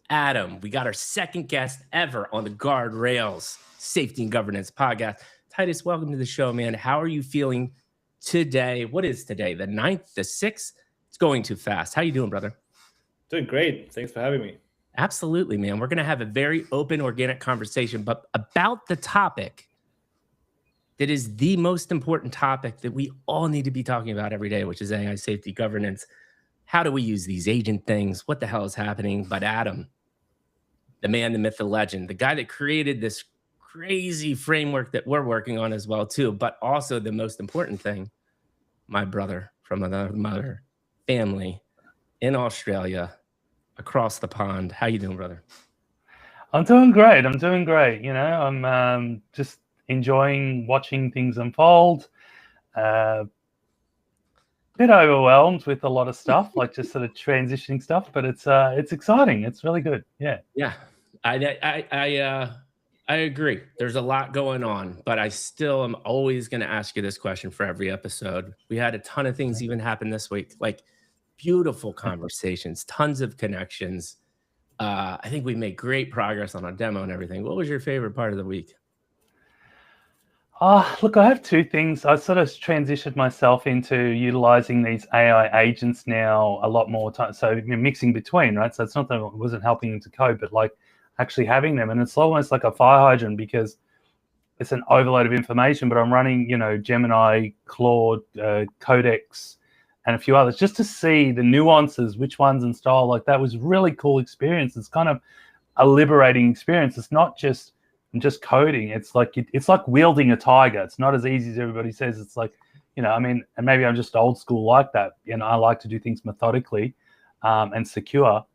Adam. We got our second guest ever on the Guardrails Safety and Governance podcast. Titus, welcome to the show, man. How are you feeling today? What is today? The 9th, the 6th? It's going too fast. How you doing, brother? Doing great. Thanks for having me. Absolutely, man. We're going to have a very open, organic conversation, but about the topic that is the most important topic that we all need to be talking about every day, which is AI safety governance. How do we use these agent things? What the hell is happening? But Adam, the man, the myth, the legend, the guy that created this crazy framework that we're working on as well, too. But also the most important thing, my brother from another mother, family in Australia, across the pond. How you doing, brother? I'm doing great. You know, I'm just enjoying watching things unfold. Bit overwhelmed with a lot of stuff, like just sort of transitioning stuff, but it's exciting. It's really good. Yeah. Yeah. I agree. There's a lot going on, but I still am always going to ask you this question for every episode. We had a ton of things even happen this week, like beautiful conversations, tons of connections. I think we made great progress on our demo and everything. What was your favorite part of the week? Look, I have two things. I sort of transitioned myself into utilizing these AI agents now a lot more time. So mixing between, right? So it's not that it wasn't helping them to code, but like actually having them. And it's almost like a fire hydrant because it's an overload of information, but I'm running, you know, Gemini, Claude, Codex, and a few others just to see the nuances, which ones and style. Like that was really cool experience. It's kind of a liberating experience. It's not just coding. It's like wielding a tiger. It's not as easy as everybody says. It's like, you know, I mean, and maybe I'm just old school like that. You know, I like to do things methodically and secure.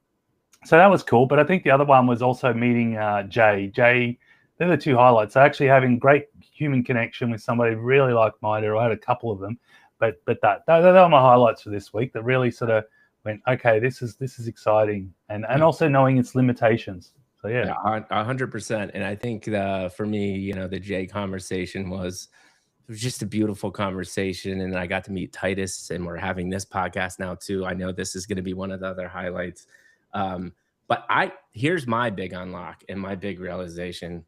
So that was cool. But I think the other one was also meeting Jay. They're the two highlights. So actually having great human connection with somebody really like-minded. I had a couple of them, but they were my highlights for this week. That really sort of went, okay, this is exciting, and also knowing its limitations. So yeah, 100%. And I think for me, you know, the Jay conversation was just a beautiful conversation, and I got to meet Titus, and we're having this podcast now too. I know this is going to be one of the other highlights. But here's my big unlock and my big realization.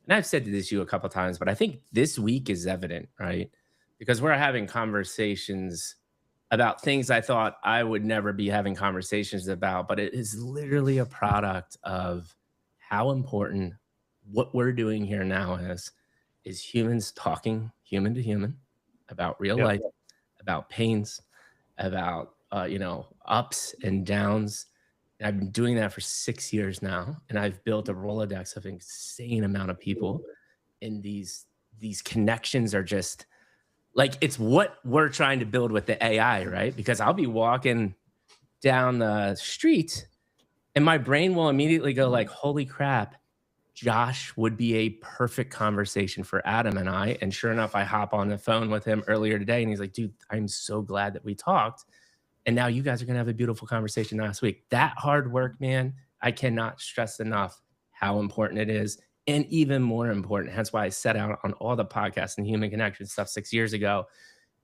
And I've said this to you a couple of times, but I think this week is evident, right? Because we're having conversations about things I thought I would never be having conversations about, but it is literally a product of how important what we're doing here now is humans talking human to human about real life, about pains, about ups and downs. And I've been doing that for 6 years now, and I've built a Rolodex of an insane amount of people. And these connections are just like, it's what we're trying to build with the AI, right? Because I'll be walking down the street and my brain will immediately go like, holy crap, Josh would be a perfect conversation for Adam and I. And sure enough, I hop on the phone with him earlier today and he's like, dude, I'm so glad that we talked. And now you guys are going to have a beautiful conversation next week. That hard work, man, I cannot stress enough how important it is. And even more important, hence why I set out on all the podcasts and human connection stuff 6 years ago,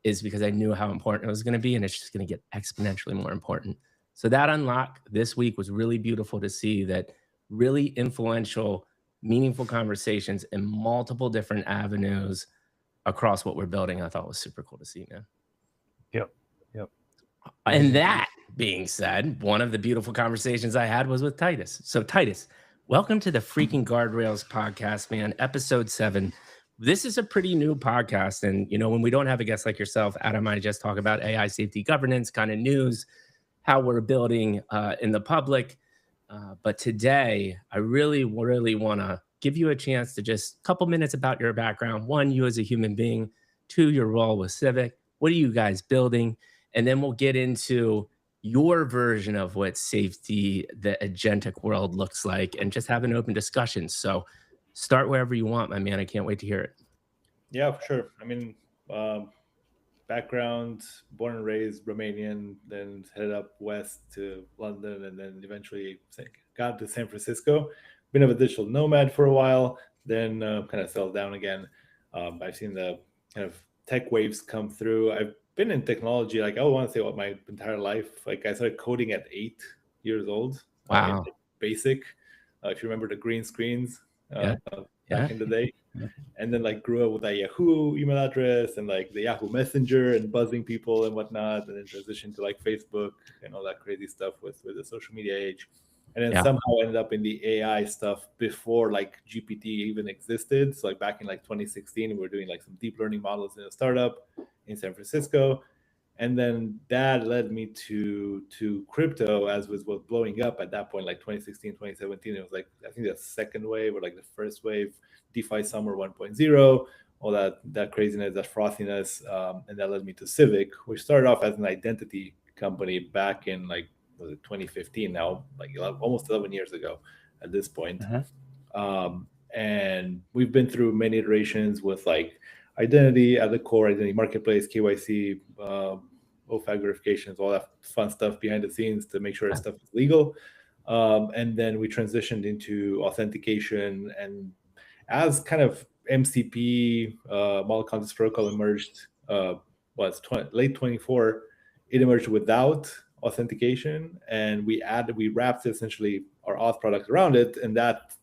is because I knew how important it was going to be. And it's just going to get exponentially more important. So that unlock this week was really beautiful to see, that really influential, meaningful conversations in multiple different avenues across what we're building. I thought was super cool to see, man. Yep. And that being said, one of the beautiful conversations I had was with Titus. So Titus, welcome to the freaking Guardrails podcast, man. Episode 7. This is a pretty new podcast. And, you know, when we don't have a guest like yourself, Adam and I just talk about AI safety governance, kind of news, how we're building in the public. But today, I really want to give you a chance to just a couple minutes about your background. 1, you as a human being. 2, your role with Civic. What are you guys building? And then we'll get into your version of what safety, the agentic world looks like, and just have an open discussion. So start wherever you want, my man. I can't wait to hear it. Yeah, for sure. I mean, background, born and raised Romanian, then headed up west to London, and then eventually got to San Francisco. Been a digital nomad for a while, then kind of settled down again. I've seen the kind of tech waves come through. I've been in technology, like I want to say, what my entire life. Like I started coding at 8 years old. Wow. basic. If you remember the green screens Yeah. back in the day. And then like grew up with a Yahoo email address and like the Yahoo Messenger and buzzing people and whatnot, and then transitioned to like Facebook and all that crazy stuff with the social media age. And then somehow ended up in the AI stuff before like GPT even existed. So like back in like 2016, we were doing like some deep learning models in a startup in San Francisco. And then that led me to crypto, as was blowing up at that point, like 2016, 2017. It was like, I think the second wave or like the first wave, DeFi Summer 1.0, all that craziness, that frothiness. And that led me to Civic, which started off as an identity company back in like, was it 2015 now, like almost 11 years ago at this point. And we've been through many iterations with like identity at the core, identity marketplace, KYC, OFAC verifications, all that fun stuff behind the scenes to make sure that stuff is legal. And then we transitioned into authentication, and as kind of MCP, Model Context Protocol emerged, late 24, it emerged without authentication, and we wrapped essentially our auth product around it, and that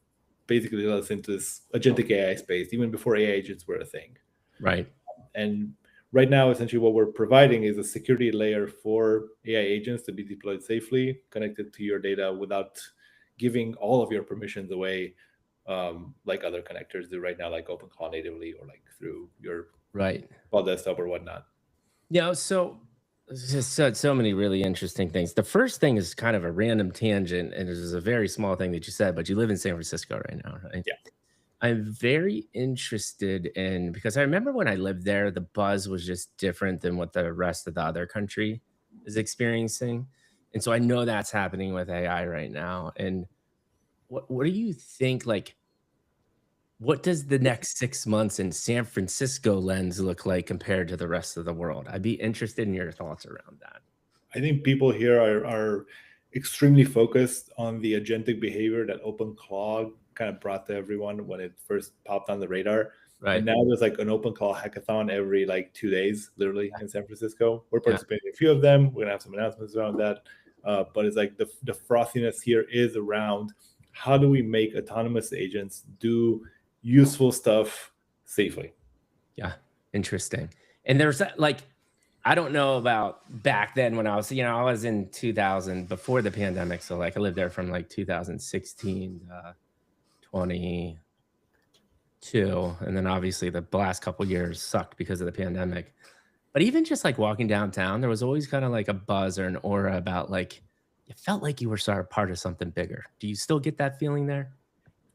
basically led us into this agentic AI space, even before AI agents were a thing. Right. And right now, essentially what we're providing is a security layer for AI agents to be deployed safely, connected to your data without giving all of your permissions away, like other connectors do right now, like OpenClaw natively or like through your Cloud desktop or whatnot. Yeah, so just so many really interesting things. The first thing is kind of a random tangent, and it is a very small thing that you said, but you live in San Francisco right now, right? Yeah. I'm very interested in, because I remember when I lived there, the buzz was just different than what the rest of the other country is experiencing. And so I know that's happening with AI right now. And what do you think, like, what does the next 6 months in San Francisco lens look like compared to the rest of the world? I'd be interested in your thoughts around that. I think people here are extremely focused on the agentic behavior that OpenClaw kind of brought to everyone when it first popped on the radar. Right. And now there's like an OpenClaw hackathon every like 2 days, literally, in San Francisco. We're participating in a few of them. We're gonna have some announcements around that. But it's like the frothiness here is around how do we make autonomous agents do useful stuff safely. Yeah, interesting. And there's like, I don't know about back then when I was, I was in 2000 before the pandemic. So like I lived there from like 2016 to 22. And then obviously the last couple of years sucked because of the pandemic. But even just like walking downtown, there was always kind of like a buzz or an aura about like, it felt like you were sort of part of something bigger. Do you still get that feeling there?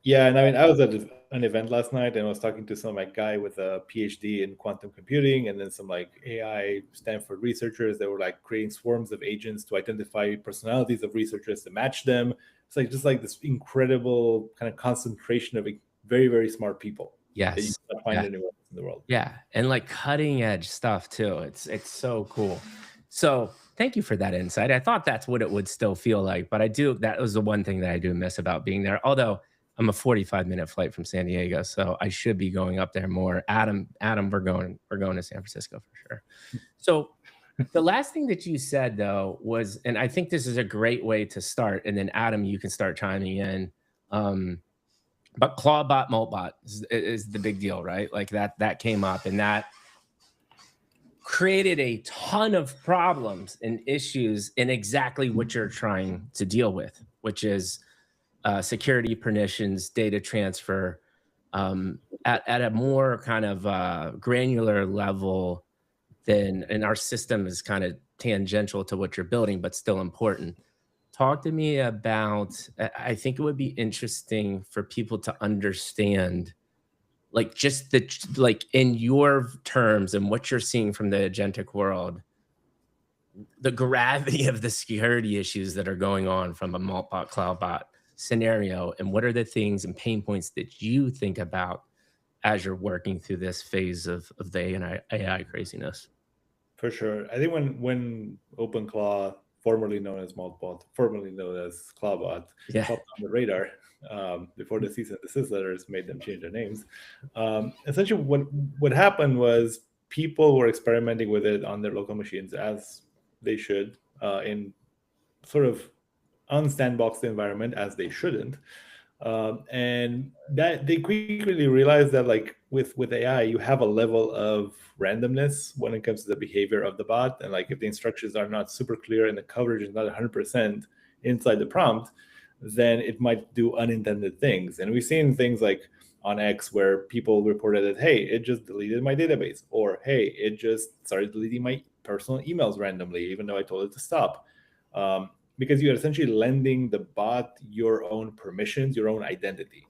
Yeah, and I mean, I was at an event last night and I was talking to some like guy with a PhD in quantum computing, and then some like AI Stanford researchers that were like creating swarms of agents to identify personalities of researchers to match them. It's like just like this incredible kind of concentration of very, very smart people. Yes. That you can't find anywhere else in the world. Yeah, and like cutting edge stuff too. It's so cool. So thank you for that insight. I thought that's what it would still feel like, but that was the one thing that I do miss about being there. Although I'm a 45-minute flight from San Diego, so I should be going up there more. Adam, we're going to San Francisco for sure. So the last thing that you said though was, and I think this is a great way to start, and then Adam, you can start chiming in. But Clawbot, Moltbot is the big deal, right? Like that came up, and that created a ton of problems and issues in exactly what you're trying to deal with, which is security, permissions, data transfer, at a more kind of granular level than, and our system is kind of tangential to what you're building, but still important. Talk to me about, I think it would be interesting for people to understand, like just like in your terms and what you're seeing from the agentic world, the gravity of the security issues that are going on from a Moltbot, Cloudbot scenario, and what are the things and pain points that you think about as you're working through this phase of the AI craziness? For sure. I think when OpenClaw, formerly known as Moltbot, formerly known as Clawbot, popped on the radar before the cease and desist letters made them change their names. Essentially, what happened was people were experimenting with it on their local machines, as they should, in sort of unsandboxed environment, as they shouldn't. And that they quickly realized that, like with AI, you have a level of randomness when it comes to the behavior of the bot, and like if the instructions are not super clear and the coverage is not 100% inside the prompt, then it might do unintended things. And we've seen things like on X where people reported that, hey, it just deleted my database, or hey, it just started deleting my personal emails randomly, even though I told it to stop. Because you're essentially lending the bot your own permissions, your own identity.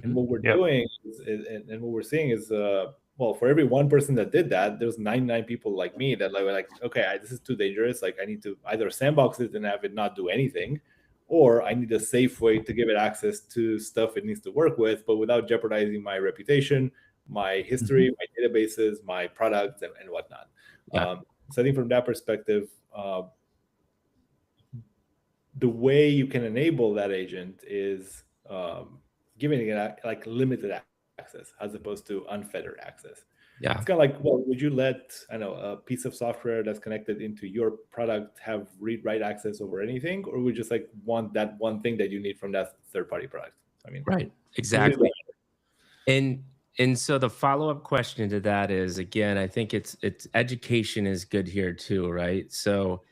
And what we're doing and what we're seeing is, well, for every one person that did that, there's 99 people like me that were like, okay, this is too dangerous. Like, I need to either sandbox it and have it not do anything, or I need a safe way to give it access to stuff it needs to work with, but without jeopardizing my reputation, my history, my databases, my products, and whatnot. So I think from that perspective, the way you can enable that agent is giving it like limited access as opposed to unfettered access. Yeah. It's kind of like, well, would you let, I know, a piece of software that's connected into your product have read-write access over anything, or would you just like want that one thing that you need from that third-party product? I mean, right, exactly. And so the follow-up question to that is, again, I think it's education is good here too, right? So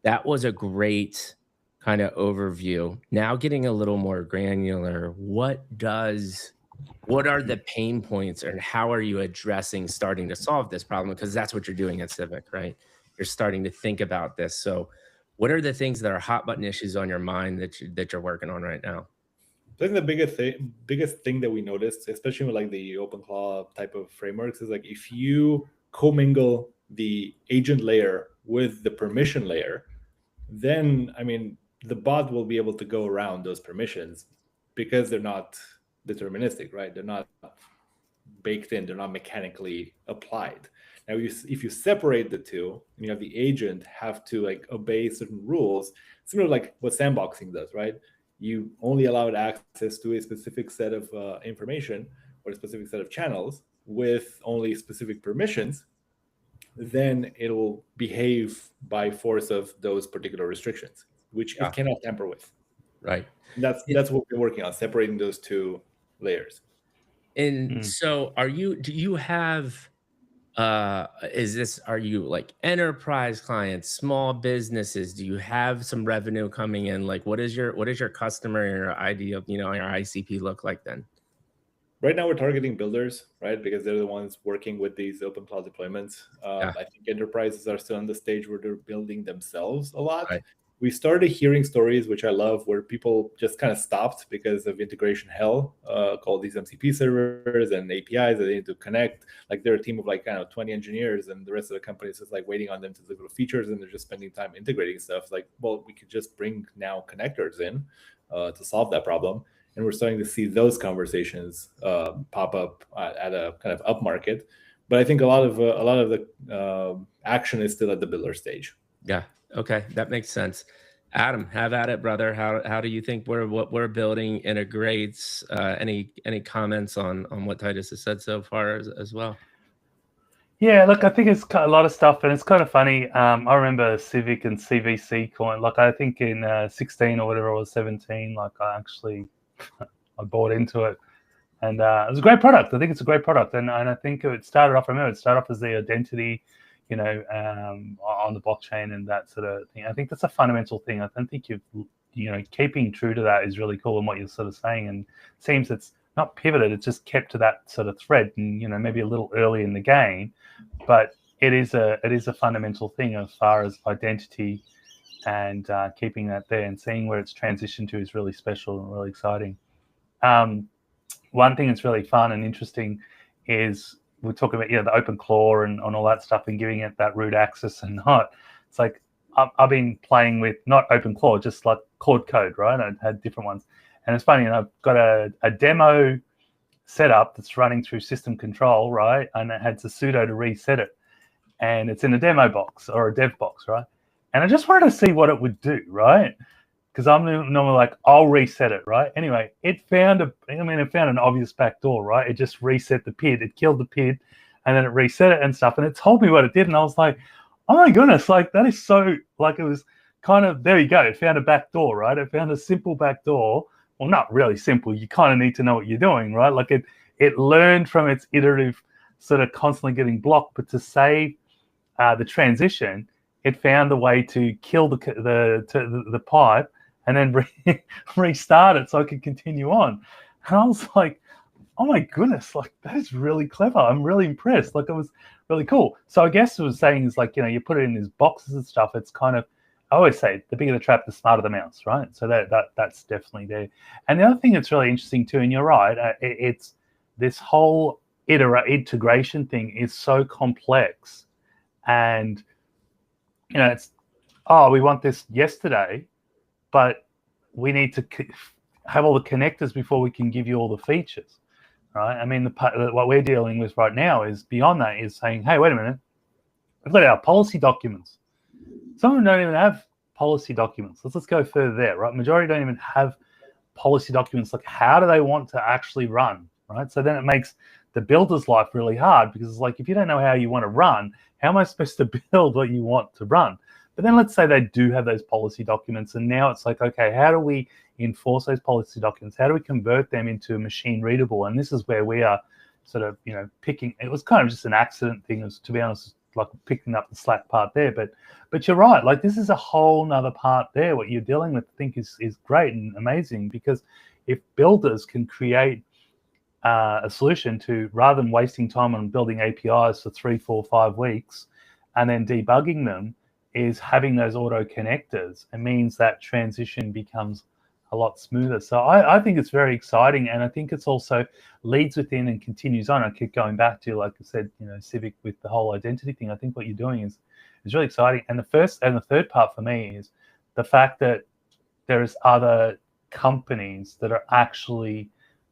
that was a great kind of overview. Now getting a little more granular, what are the pain points, and how are you starting to solve this problem? Because that's what you're doing at Civic, right? You're starting to think about this. So what are the things that are hot button issues on your mind that you're working on right now? I think the biggest thing that we noticed, especially with like the OpenClaw type of frameworks, is like if you commingle the agent layer with the permission layer, then, I mean, the bot will be able to go around those permissions because they're not deterministic, right? They're not baked in, they're not mechanically applied. Now, if you separate the two, and you have the agent have to like obey certain rules, similar to like what sandboxing does, right? You only allow it access to a specific set of information or a specific set of channels with only specific permissions, then it will behave by force of those particular restrictions, which it cannot tamper with. Right. And that's what we're working on, separating those two layers. And so do you have, are you like enterprise clients, small businesses? Do you have some revenue coming in? Like, what is your customer, your idea, your ICP look like then? Right now we're targeting builders, right? Because they're the ones working with these open cloud deployments. I think enterprises are still on the stage where they're building themselves a lot. Right. We started hearing stories, which I love, where people just kind of stopped because of integration hell, called these MCP servers and APIs that they need to connect. Like they're a team of like kind of 20 engineers, and the rest of the company is just like waiting on them to deliver features, and they're just spending time integrating stuff. Like, well, we could just bring now connectors in to solve that problem. And we're starting to see those conversations pop up at a kind of up market. But I think a lot of the action is still at the builder stage. Yeah. Okay, that makes sense. Adam, have at it, brother. How do you think what we're building integrates? Any comments on what Titus has said so far as well? Yeah, look, I think it's a lot of stuff, and it's kind of funny. I remember Civic and CVC coin. Like I think in 16 or whatever it was, 17. Like I bought into it, and it was a great product. I think it's a great product, and I think it started off. Remember, it started off as the identity, on the blockchain and that sort of thing. I think that's a fundamental thing. I don't think keeping true to that is really cool, and what you're sort of saying. And it seems it's not pivoted; it's just kept to that sort of thread. And maybe a little early in the game, but it is a fundamental thing as far as identity and keeping that there and seeing where it's transitioned to is really special and really exciting. One thing that's really fun and interesting is we're talking about the open claw and all that stuff and giving it that root access and not. It's like I've been playing with not open claw, just like Claude Code, right? I had different ones, and it's funny. I've got a demo setup that's running through system control, right? And it had to sudo to reset it, and it's in a demo box or a dev box, right? And I just wanted to see what it would do, right? Because I'm normally like, I'll reset it, right? Anyway, it found an obvious backdoor, right? It just reset the PID. It killed the PID, and then it reset it and stuff. And it told me what it did. And I was like, oh my goodness, like that is so, like it was kind of, there you go. It found a back door, right? It found a simple back door. Well, not really simple. You kind of need to know what you're doing, right? Like it learned from its iterative sort of constantly getting blocked, but to save the transition, it found a way to kill the pipe and then restart it so I could continue on. And I was like, oh my goodness, like that is really clever. I'm really impressed. Like it was really cool. So I guess it was saying is like, you put it in these boxes and stuff. It's kind of, I always say the bigger the trap, the smarter the mouse, right? So that's definitely there. And the other thing that's really interesting too, and you're right, it's this whole integration thing is so complex. And, it's, we want this yesterday, but we need to have all the connectors before we can give you all the features, right? I mean, what we're dealing with right now is beyond that is saying, hey, wait a minute, we've got our policy documents. Some of them don't even have policy documents. Let's go further there, right? Majority don't even have policy documents. Like, how do they want to actually run, right? So then it makes the builder's life really hard because it's like, if you don't know how you want to run, how am I supposed to build what you want to run? But then let's say they do have those policy documents, and now it's like, okay, how do we enforce those policy documents? How do we convert them into machine readable? And this is where we are sort of, picking. It was kind of just an accident thing, as to be honest, like picking up the slack part there. But you're right. Like this is a whole nother part there. What you're dealing with, I think, is great and amazing, because if builders can create a solution to, rather than wasting time on building APIs for 3, 4, 5 weeks and then debugging them, is having those auto connectors. It means that transition becomes a lot smoother. So I think it's very exciting, and I think it's also leads within and continues on. I keep going back to, like I said, Civic with the whole identity thing. I think what you're doing is really exciting. And the third part for me is the fact that there's other companies that are actually,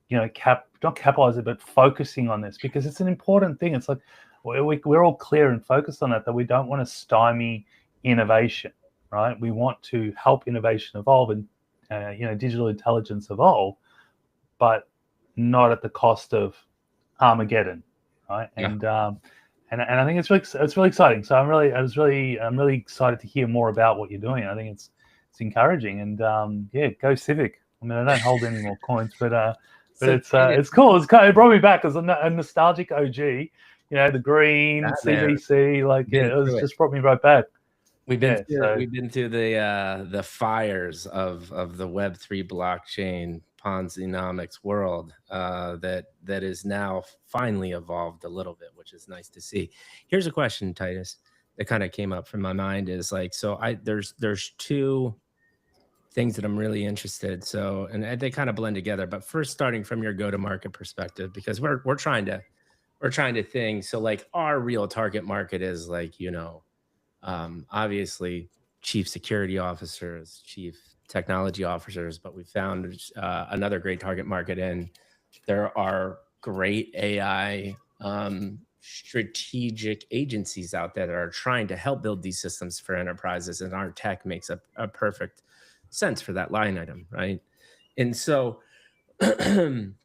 not capitalizing, but focusing on this, because it's an important thing. It's like we're all clear and focused on that we don't want to stymie innovation, right? We want to help innovation evolve and digital intelligence evolve, but not at the cost of Armageddon, right? Yeah. And I think it's really exciting. So I'm really excited to hear more about what you're doing. I think it's encouraging, and go Civic. I mean, I don't hold any more coins, but it's cool. It brought me back as a nostalgic OG. The green CBC, it just brought me right back. We've been through the fires of the Web3 blockchain Ponzi-nomics world that is now finally evolved a little bit, which is nice to see. Here's a question, Titus, that kind of came up from my mind is like, so there's two things that I'm really interested. So, and they kind of blend together, but first starting from your go-to-market perspective, because we're trying to think. So like our real target market is like, obviously chief security officers, chief technology officers, but we found another great target market, and there are great AI strategic agencies out there that are trying to help build these systems for enterprises, and our tech makes a perfect sense for that line item, right? And so question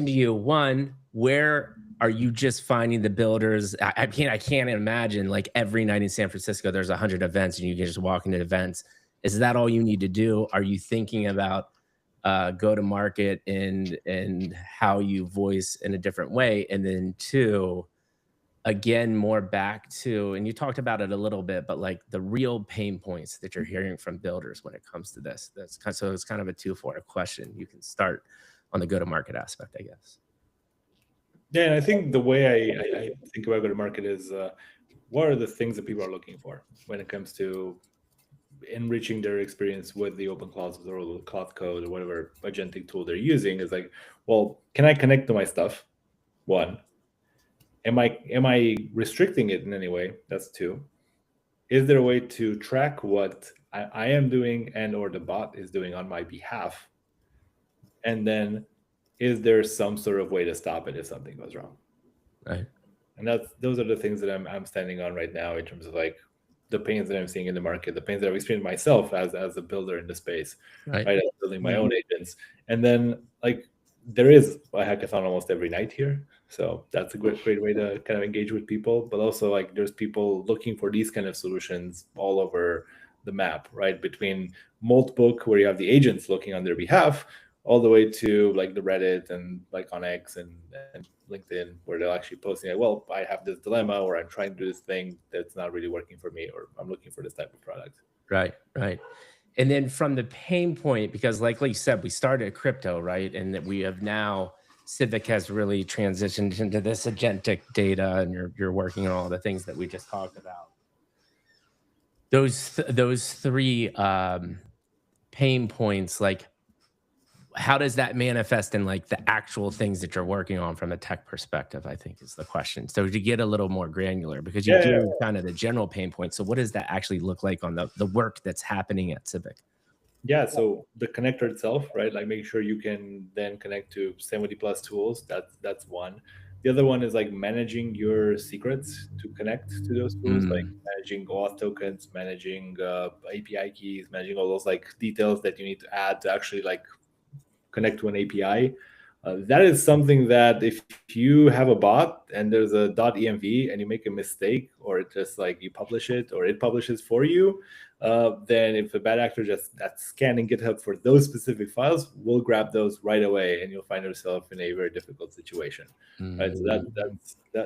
to you, one, where are you just finding the builders? I can't imagine like every night in San Francisco there's 100 events and you can just walk into events. Is that all you need to do? Are you thinking about go to market and how you voice in a different way? And then two, again, more back to, and you talked about it a little bit, but like the real pain points that you're hearing from builders when it comes to this. So it's kind of a two-for question. You can start on the go-to-market aspect, I guess. Yeah, and I think the way I think about go-to-market is what are the things that people are looking for when it comes to enriching their experience with the open clouds or the cloud code or whatever agentic tool they're using. Is like, well, can I connect to my stuff? One. Am I restricting it in any way? That's two. Is there a way to track what I am doing and or the bot is doing on my behalf? And then is there some sort of way to stop it if something goes wrong? Right. And those are the things that I'm standing on right now in terms of like the pains that I'm seeing in the market, the pains that I've experienced myself as a builder in the space, right? I'm building my own agents. And then like there is a hackathon almost every night here. So that's a great way to kind of engage with people. But also like there's people looking for these kind of solutions all over the map, right, between Moltbook, where you have the agents looking on their behalf, all the way to like the Reddit and like on X and LinkedIn, where they're actually posting like, well, I have this dilemma, or I'm trying to do this thing that's not really working for me, or I'm looking for this type of product. Right. And then from the pain point, because like you said, we started crypto, right? And that we have now, Civic has really transitioned into this agentic data, and you're working on all the things that we just talked about. Those three pain points, like how does that manifest in like the actual things that you're working on from a tech perspective, I think is the question. So to get a little more granular, because you do kind of the general pain points. So what does that actually look like on the work that's happening at Civic? Yeah, so the connector itself, right? Like make sure you can then connect to 70 plus tools. That's one. The other one is like managing your secrets to connect to those tools, like managing OAuth tokens, managing API keys, managing all those like details that you need to add to actually like connect to an API. That is something that if you have a bot and there's a .env and you make a mistake, or it just like you publish it or it publishes for you, then if a bad actor that's scanning GitHub for those specific files, will grab those right away, and you'll find yourself in a very difficult situation. Right? So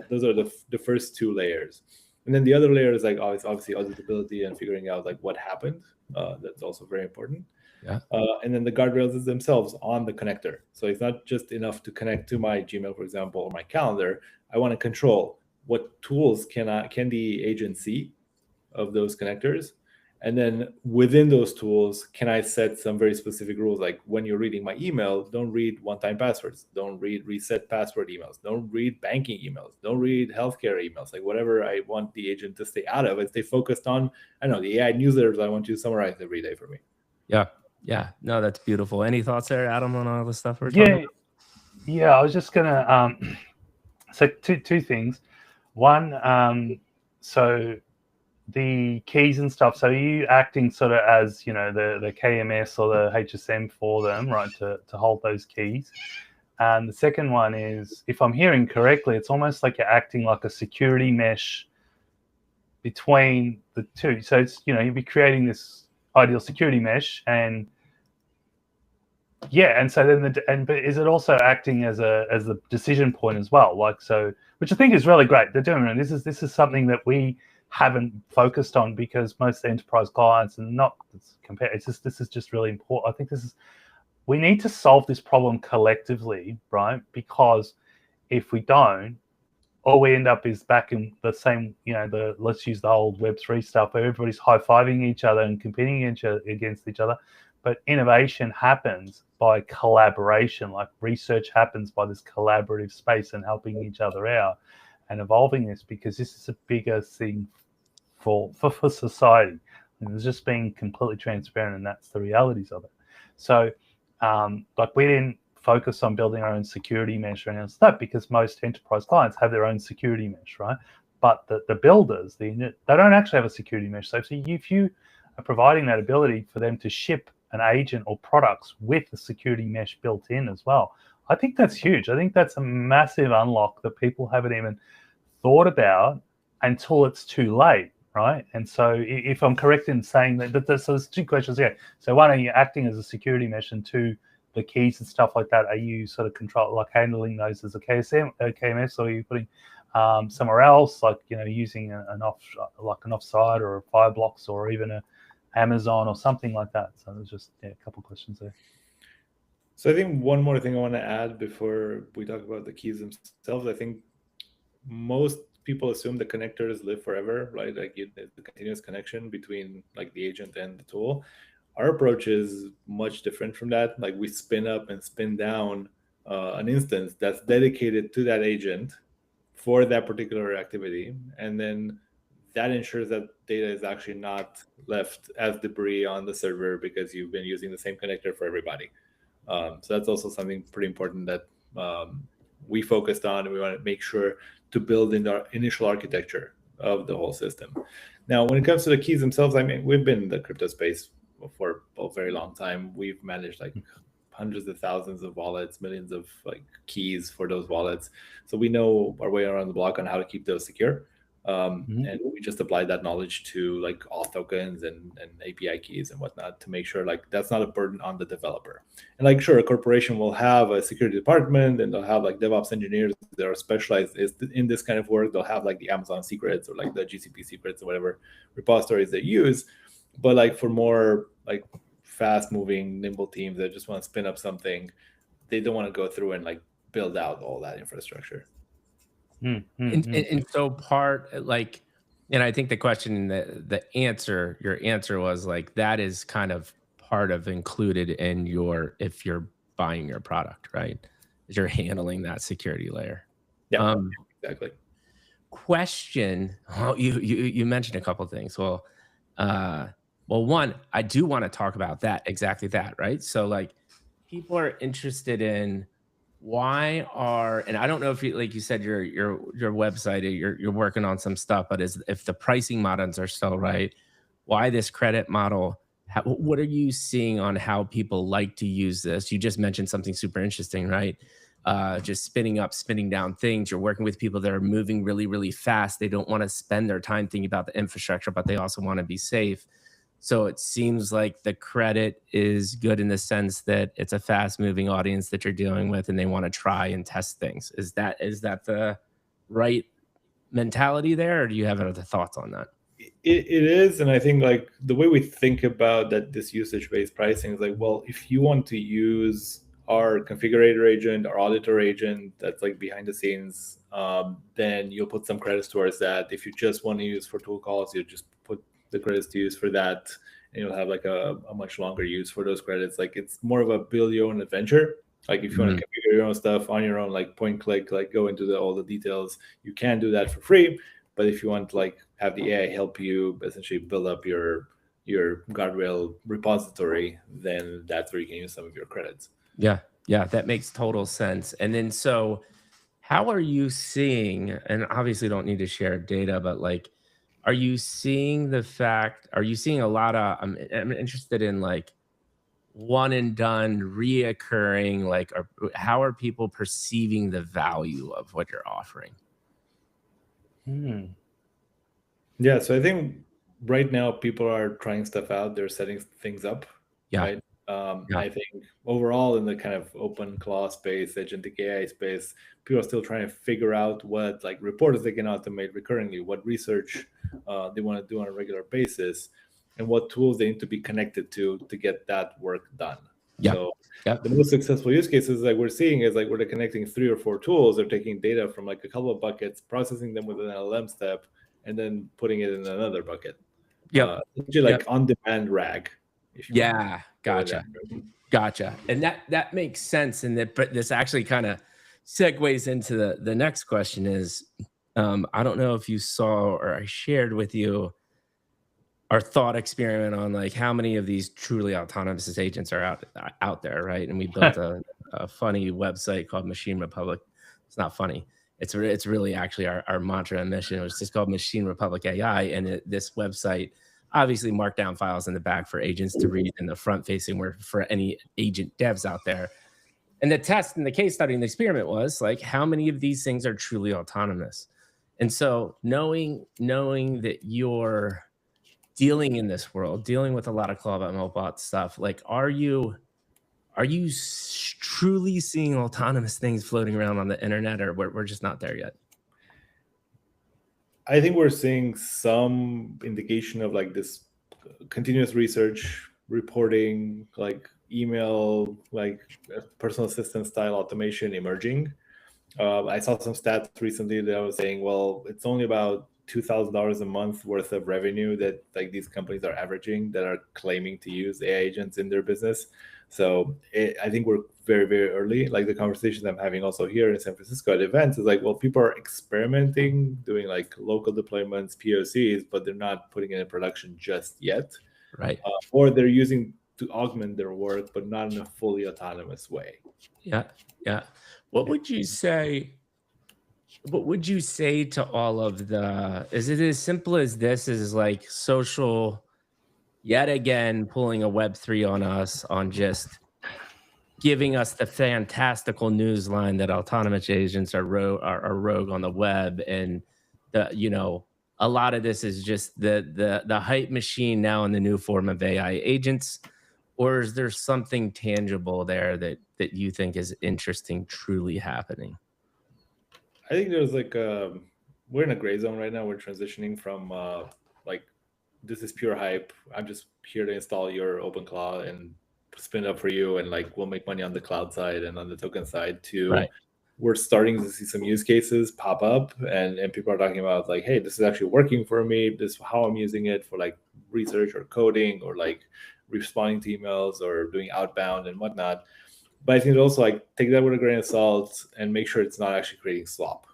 those are the first two layers. And then the other layer is like obviously auditability and figuring out like what happened. That's also very important. Yeah. And then the guardrails is themselves on the connector. So it's not just enough to connect to my Gmail, for example, or my calendar. I want to control what tools can the agent see of those connectors. And then within those tools, can I set some very specific rules? Like when you're reading my email, don't read one-time passwords. Don't read reset password emails. Don't read banking emails. Don't read healthcare emails. Like whatever I want the agent to stay out of and stay focused on, I don't know, the AI newsletters I want you to summarize every day for me. Yeah. No, that's beautiful. Any thoughts there, Adam, on all the stuff we're talking about? Yeah. I was just gonna so two things. One, so the keys and stuff. So are you acting sort of as, you know, the KMS or the HSM for them, right, to hold those keys? And the second one is, if I'm hearing correctly, it's almost like you're acting like a security mesh between the two. So it's, you know, you'd be creating this ideal security mesh, and and so then but is it also acting as the decision point as well? Like, so, which I think is really great. They're doing it. This is something that we haven't focused on, because most enterprise clients and not compare. This is just really important. I think we need to solve this problem collectively, right? Because if we don't, all we end up is back in the same, you know, let's use the old Web3 stuff where everybody's high-fiving each other and competing against each other. But innovation happens by collaboration, like research happens by this collaborative space and helping each other out and evolving this, because this is a bigger thing for society. And it's just being completely transparent, and that's the realities of it. So like we didn't focus on building our own security mesh or anything like that, because most enterprise clients have their own security mesh, right? But the builders, they don't actually have a security mesh. So if you are providing that ability for them to ship an agent or products with the security mesh built in as well, I think that's huge. I think that's a massive unlock that people haven't even thought about until it's too late, right? And so if I'm correct in saying that, so there's two questions here. So one, are you acting as a security mesh? And two, the keys and stuff like that, are you sort of handling those as a KMS, or are you putting somewhere else, like, you know, using an offsite or a Fireblocks or even a Amazon or something like that? So there's just a couple of questions there. So I think one more thing I want to add before we talk about the keys themselves. I think most people assume the connectors live forever, right? Like the continuous connection between like the agent and the tool. Our approach is much different from that. Like we spin up and spin down an instance that's dedicated to that agent for that particular activity. And then that ensures that data is actually not left as debris on the server because you've been using the same connector for everybody. So that's also something pretty important that we focused on, and we want to make sure to build in our initial architecture of the whole system. Now, when it comes to the keys themselves, I mean, we've been in the crypto space for a very long time. We've managed like hundreds of thousands of wallets, millions of like keys for those wallets. So we know our way around the block on how to keep those secure. And we just apply that knowledge to like auth tokens and API keys and whatnot to make sure like that's not a burden on the developer. And like, sure, a corporation will have a security department and they'll have like DevOps engineers that are specialized in this kind of work. They'll have like the Amazon secrets or like the GCP secrets or whatever repositories they use. But like for more like fast moving, nimble teams that just want to spin up something, they don't want to go through and like build out all that infrastructure. And so part like, and I think the question, the answer, your answer was like, that is kind of part of included in your, if you're buying your product, right? You're handling that security layer. Yeah, exactly. Question. Well, you mentioned a couple of things. Well, one, I do want to talk about that, exactly that, right? So like people are interested in why are, and I don't know if you, like you said, your website, you're working on some stuff, but if the pricing models are still right, why this credit model, what are you seeing on how people like to use this? You just mentioned something super interesting, right? Just spinning up, spinning down things. You're working with people that are moving really, really fast. They don't want to spend their time thinking about the infrastructure, but they also want to be safe. So it seems like the credit is good in the sense that it's a fast moving audience that you're dealing with and they want to try and test things. Is that the right mentality there, or do you have other thoughts on that? It is. And I think like the way we think about that, this usage-based pricing is like, well, if you want to use our configurator agent, our auditor agent that's like behind the scenes, then you'll put some credits towards that. If you just want to use for tool calls, you just put the credits to use for that, and you'll have like a much longer use for those credits. Like it's more of a build your own adventure. Like if you want to configure your own stuff on your own, like point click, like go into all the details, you can do that for free. But if you want to like have the AI help you essentially build up your guardrail repository, then that's where you can use some of your credits. Yeah, that makes total sense. And then so how are you seeing, and obviously don't need to share data, but like, are you seeing a lot of, I'm interested in like one and done reoccurring, like, how are people perceiving the value of what you're offering? Yeah, so I think right now people are trying stuff out. They're setting things up. Yeah. Right. I think overall in the kind of open clause space, agentic AI space, people are still trying to figure out what like reports they can automate recurringly, what research they want to do on a regular basis, and what tools they need to be connected to get that work done. Yeah. So the most successful use cases like we're seeing is like where they're connecting 3 or 4 tools. They're taking data from like a couple of buckets, processing them with an LLM step, and then putting it in another bucket. Like on-demand RAG. Yeah, gotcha. And that makes sense. And but this actually kind of segues into the next question is, I don't know if you saw or I shared with you our thought experiment on like how many of these truly autonomous agents are out there, right? And we built a funny website called Machine Republic. It's not funny. It's really actually our mantra and mission. It was just called Machine Republic AI, and this website obviously markdown files in the back for agents to read, and the front facing were for any agent devs out there. And the test and the case study and the experiment was like, how many of these things are truly autonomous? And so knowing that you're dealing in this world, dealing with a lot of Claude MLBot stuff, like, are you truly seeing autonomous things floating around on the internet, or we're just not there yet? I think we're seeing some indication of like this continuous research, reporting, like email, like personal assistant style automation emerging. I saw some stats recently that was saying, well, it's only about $2,000 a month worth of revenue that like these companies are averaging that are claiming to use AI agents in their business. So I think we're very, very early. Like the conversations I'm having also here in San Francisco at events is like, well, people are experimenting, doing like local deployments, POCs, but they're not putting it in production just yet. Right. Or they're using to augment their work, but not in a fully autonomous way. Yeah. What would you say to all of is it as simple as this? Is like social yet again pulling a Web3 on us, on just giving us the fantastical news line that autonomous agents are rogue on the web, and a lot of this is just the hype machine now in the new form of AI agents, or is there something tangible there that you think is interesting truly happening? I think there's like we're in a gray zone right now. We're transitioning from like this is pure hype. I'm just here to install your OpenClaw and spin it up for you, and like we'll make money on the cloud side and on the token side too. Right. We're starting to see some use cases pop up, and people are talking about like, hey, this is actually working for me. This is how I'm using it for like research or coding or like responding to emails or doing outbound and whatnot. But I think also like take that with a grain of salt and make sure it's not actually creating slop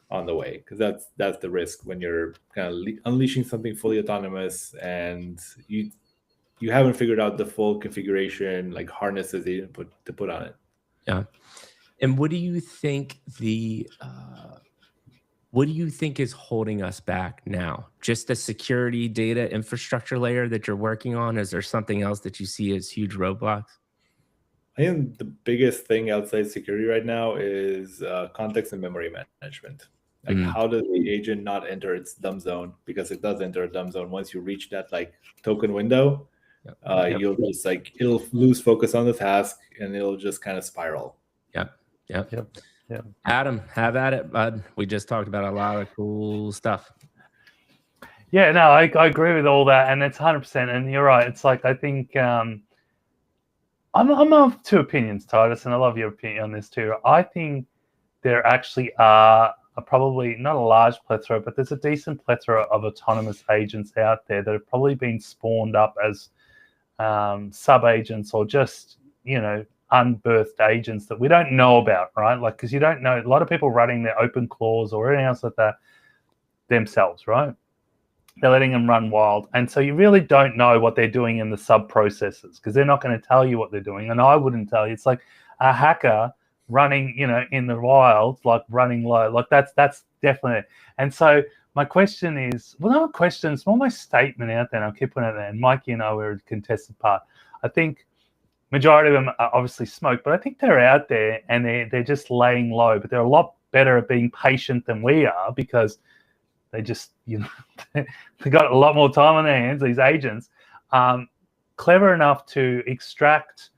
on the way, because that's the risk when you're kind of unleashing something fully autonomous and you haven't figured out the full configuration, like harnesses that you put on it. Yeah. And what do you think is holding us back now? Just the security data infrastructure layer that you're working on? Is there something else that you see as huge roadblocks? I think the biggest thing outside security right now is context and memory management. Like how does the agent not enter its dumb zone? Because it does enter a dumb zone once you reach that like token window. You'll just like it'll lose focus on the task and it'll just kind of spiral. Yep. Adam, have at it, bud. We just talked about a lot of cool stuff. Yeah, no, I agree with all that, and it's 100%. And you're right. It's like I think I'm of two opinions, Titus, and I love your opinion on this too. I think there actually are probably not a large plethora, but there's a decent plethora of autonomous agents out there that have probably been spawned up as sub-agents or just, unbirthed agents that we don't know about, right? Like, because you don't know, a lot of people running their open claws or anything else like that themselves, right? They're letting them run wild. And so you really don't know what they're doing in the sub-processes because they're not going to tell you what they're doing. And I wouldn't tell you. It's like a hacker running, in the wild, like running low. Like that's definitely it. And so my question is, well, not a question, it's more my statement out there, and I'll keep putting it there. And Mikey and I were a contested part. I think majority of them are obviously smoke, but I think they're out there and they're just laying low, but they're a lot better at being patient than we are because they just, they got a lot more time on their hands, these agents, clever enough to extract,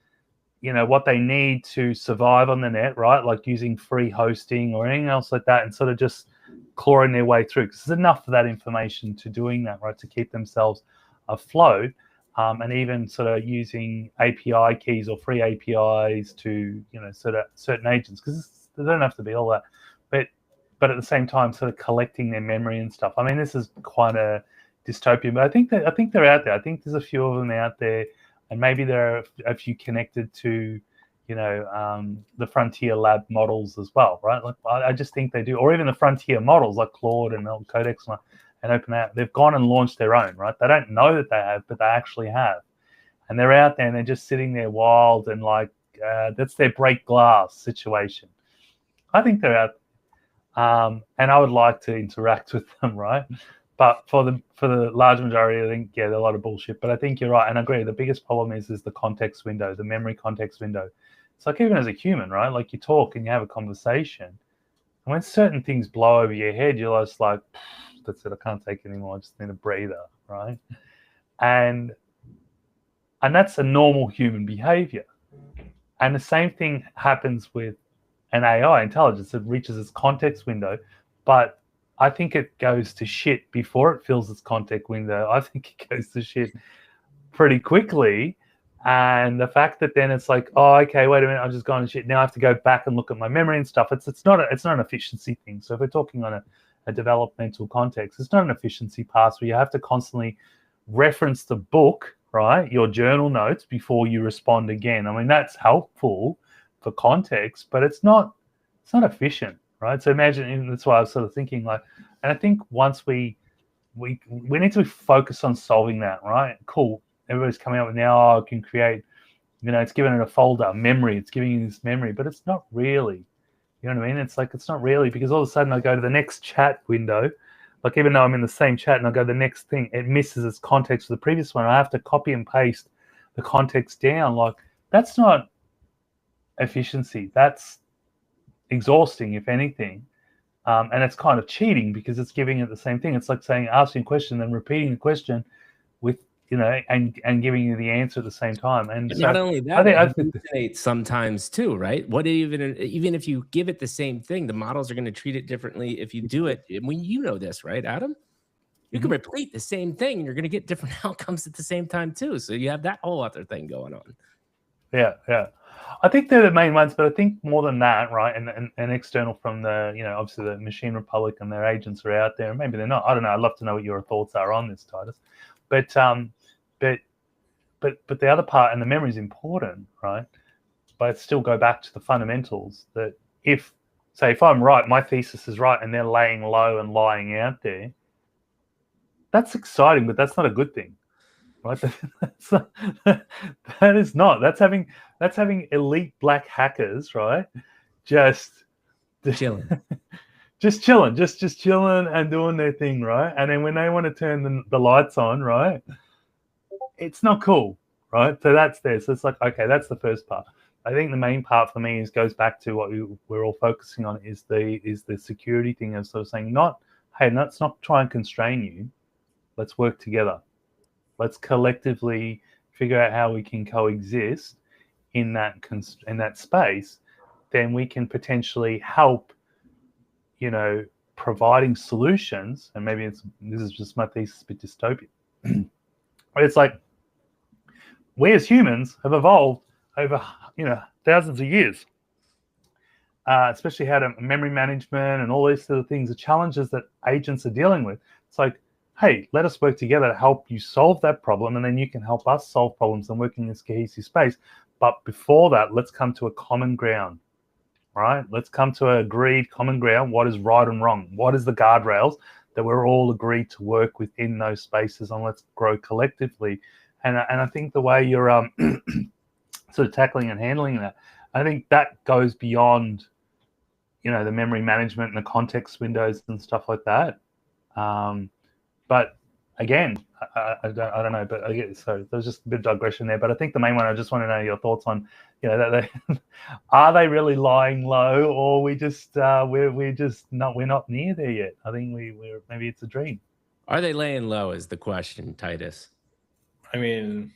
what they need to survive on the net, right? Like using free hosting or anything else like that, and sort of just clawing their way through because there's enough of that information to doing that, right? To keep themselves afloat. And even sort of using API keys or free APIs to, sort of certain agents, because they don't have to be all that, but at the same time, sort of collecting their memory and stuff. I mean, this is quite a dystopian, but I think they're out there. I think there's a few of them out there, and maybe there are a few connected to, the Frontier Lab models as well, right? Like I just think they do, or even the Frontier models like Claude and Codex and OpenAI. They've gone and launched their own, right? They don't know that they have, but they actually have, and they're out there and they're just sitting there wild and like that's their break glass situation. I think they're out. And I would like to interact with them, right? But for the large majority, I think, they're a lot of bullshit. But I think you're right, and I agree. The biggest problem is the context window, the memory context window. It's like even as a human, right? Like you talk and you have a conversation, and when certain things blow over your head, you're just like, that's it, I can't take it anymore. I just need a breather, right? And that's a normal human behavior. And the same thing happens with an AI intelligence. It reaches its context window, but I think it goes to shit before it fills its context window. I think it goes to shit pretty quickly. And the fact that then it's like, oh, okay, wait a minute, I've just gone to shit. Now I have to go back and look at my memory and stuff. It's not an efficiency thing. So if we're talking on a developmental context, it's not an efficiency pass where you have to constantly reference the book, right, your journal notes before you respond again. I mean, that's helpful for context, but it's not efficient, right? So imagine, and that's why I was sort of thinking like, and I think once we need to focus on solving that, right? Cool. Everybody's coming up with now, I can create, it's giving it a folder, memory, it's giving you this memory, but it's not really, you know what I mean? It's like, it's not really, because all of a sudden I go to the next chat window, like even though I'm in the same chat and I go to the next thing, it misses its context for the previous one. I have to copy and paste the context down. Like that's not efficiency. That's exhausting, if anything. And it's kind of cheating because it's giving it the same thing. It's like saying, asking a question, then repeating the question with, and giving you the answer at the same time. And But so not only that, I it think hallucinates sometimes too, right? What even if you give it the same thing, the models are going to treat it differently if you do it. When you know this, right, Adam? You can repeat the same thing and you're going to get different outcomes at the same time too. So you have that whole other thing going on. Yeah. I think they're the main ones, but I think more than that, right? And external from the, obviously the Machine Republic and their agents are out there. Maybe they're not. I don't know. I'd love to know what your thoughts are on this, Titus. But the other part, and the memory is important, right? But still go back to the fundamentals that if I'm right, my thesis is right, and they're laying low and lying out there, that's exciting, but that's not a good thing, right? That is not. That's having elite black hackers, right? Just Chilling. just chilling and doing their thing, right? And then when they want to turn the lights on, right, it's not cool, right? So that's there. So it's like, okay, that's the first part. I think the main part for me goes back to what we're all focusing on is the security thing of sort of saying, let's not try and constrain you. Let's work together. Let's collectively figure out how we can coexist in that space. Then we can potentially help, providing solutions. And maybe this is just my thesis, a bit dystopian. But it's like we as humans have evolved over, thousands of years. Especially how to memory management and all these sort of things, the challenges that agents are dealing with. It's like, hey, let us work together to help you solve that problem, and then you can help us solve problems and work in this cohesive space. But before that, let's come to a common ground, right? Let's come to an agreed common ground. What is right and wrong? What is the guardrails that we're all agreed to work within those spaces, and let's grow collectively. And I think the way you're sort of tackling and handling that, I think that goes beyond, the memory management and the context windows and stuff like that. But again, I don't know. But again, so there's just a bit of digression there. But I think the main one, I just want to know your thoughts on, that are they really lying low, or we're not near there yet? I think we're maybe it's a dream. Are they laying low is the question, Titus. I mean,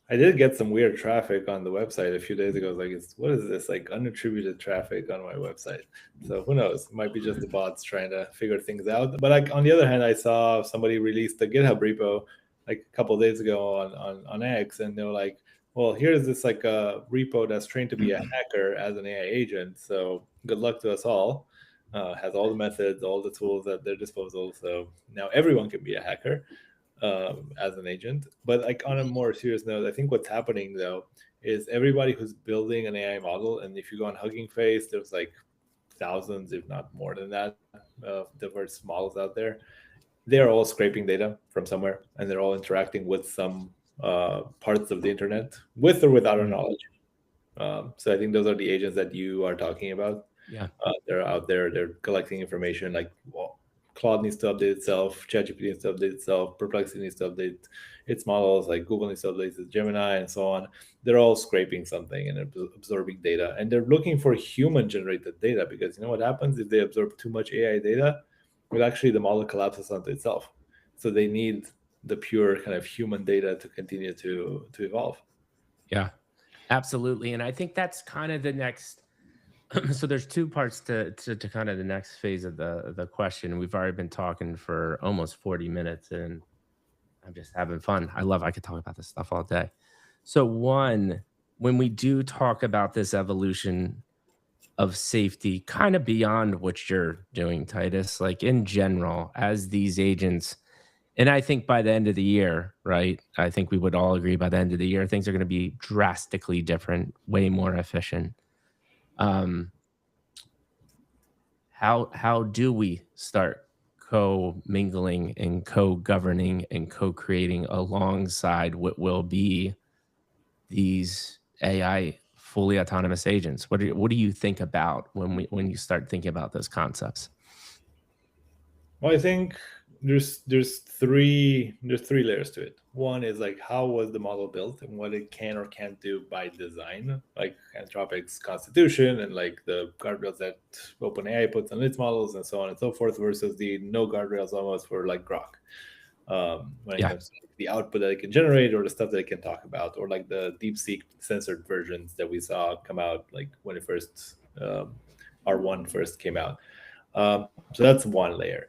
I did get some weird traffic on the website a few days ago. Like, what is this, like unattributed traffic on my website? So who knows? It might be just the bots trying to figure things out. But like on the other hand, I saw somebody released a GitHub repo like a couple of days ago on X, and they were like, well, here's this like a repo that's trained to be a hacker as an AI agent. So good luck to us all. Has all the methods, all the tools at their disposal. So now everyone can be a hacker. As an agent. But like on a more serious note, I think what's happening though is everybody who's building an AI model, and if you go on Hugging Face, there's like thousands, if not more than that, diverse models out there. They're all scraping data from somewhere, and they're all interacting with some parts of the internet, with or without our knowledge. So I think those are the agents that you are talking about. Yeah, they're out there. They're collecting information like, well, Claude needs to update itself, ChatGPT needs to update itself, Perplexity needs to update its models, like Google needs to update its Gemini, and so on. They're all scraping something and absorbing data. And they're looking for human-generated data, because you know what happens if they absorb too much AI data? Well, actually, the model collapses onto itself. So they need the pure kind of human data to continue to evolve. Yeah, absolutely. And I think that's kind of the next... So there's two parts to kind of the next phase of the question. We've already been talking for almost 40 minutes, and I'm just having fun. I could talk about this stuff all day. So one, when we do talk about this evolution of safety, kind of beyond what you're doing, Titus, like in general, as these agents, and I think by the end of the year, right? I think we would all agree by the end of the year, things are going to be drastically different, way more efficient. How do we start co-mingling and co-governing and co-creating alongside what will be these AI fully autonomous agents? What do you think about when you start thinking about those concepts? Well, I think there's three layers to it. One is like, how was the model built and what it can or can't do by design, like Anthropic's constitution and like the guardrails that OpenAI puts on its models and so on and so forth, versus the no guardrails almost for like Grok. When it comes to the output that it can generate or the stuff that it can talk about, or like the DeepSeek censored versions that we saw come out like when it first R1 first came out. So that's one layer.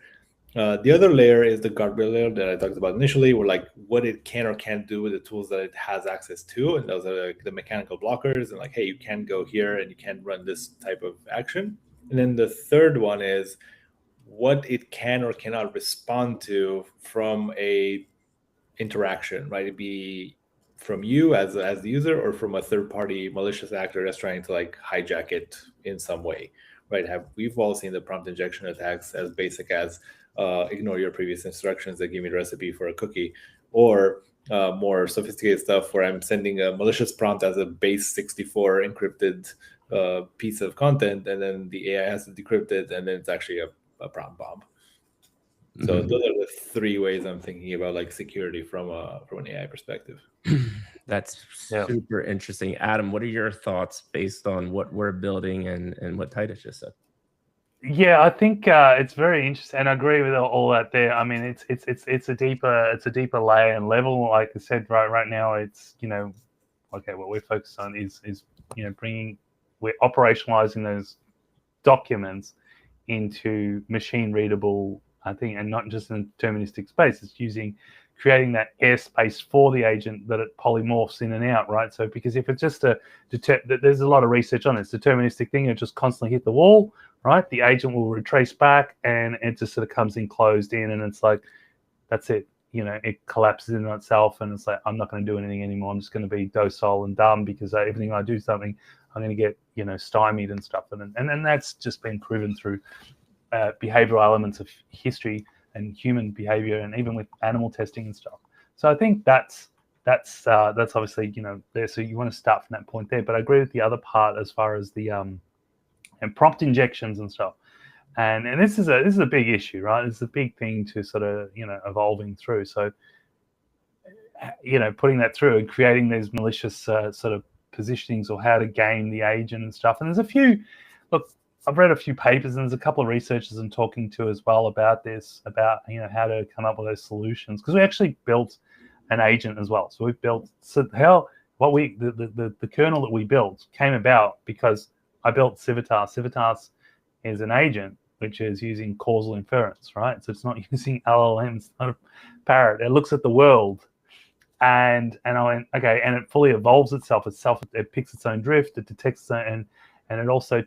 The other layer is the guardrail layer that I talked about initially, where like what it can or can't do with the tools that it has access to, and those are like the mechanical blockers, and like, hey, you can go here and you can run this type of action. And then the third one is what it can or cannot respond to from a interaction, right? It'd be from you as the user or from a third-party malicious actor that's trying to like hijack it in some way, right? We've all seen the prompt injection attacks as basic as ignore your previous instructions that give me the recipe for a cookie, or more sophisticated stuff where I'm sending a malicious prompt as a base 64 encrypted piece of content, and then the AI has to decrypt it, and then it's actually a prompt bomb. So those are the three ways I'm thinking about like security from an AI perspective. That's super interesting. Adam, what are your thoughts based on what we're building and what Titus just said? Yeah, I think it's very interesting, and I agree with all that there. I mean, it's a deeper layer and level. Like I said, right now, it's okay. What we're focused on is we're operationalizing those documents into machine readable, I think, and not just in a deterministic space. It's creating that airspace for the agent that it polymorphs in and out, right? So because if it's just there's a lot of research on this deterministic thing, it just constantly hit the wall, right? The agent will retrace back and it just sort of comes in closed in, and it's like, that's it. It collapses in on itself, and it's like, I'm not going to do anything anymore. I'm just going to be docile and dumb because everything I do something, I'm going to get, stymied and stuff. And that's just been proven through behavioral elements of history and human behavior, and even with animal testing and stuff. So I think that's obviously there. So you want to start from that point there. But I agree with the other part as far as the and prompt injections and stuff. And this is a big issue, right? It's a big thing to sort of evolving through. So putting that through and creating these malicious sort of positionings, or how to game the agent and stuff. And there's a few. Look, I've read a few papers, and there's a couple of researchers I'm talking to as well about this, about how to come up with those solutions, because we actually built an agent as well. So we've built the kernel that we built came about because I built Civitas. Civitas is an agent which is using causal inference, right? So it's not using LLM, it's not a parrot. It looks at the world, and I went, okay, and it fully evolves itself. It picks its own drift, it detects its own, and it also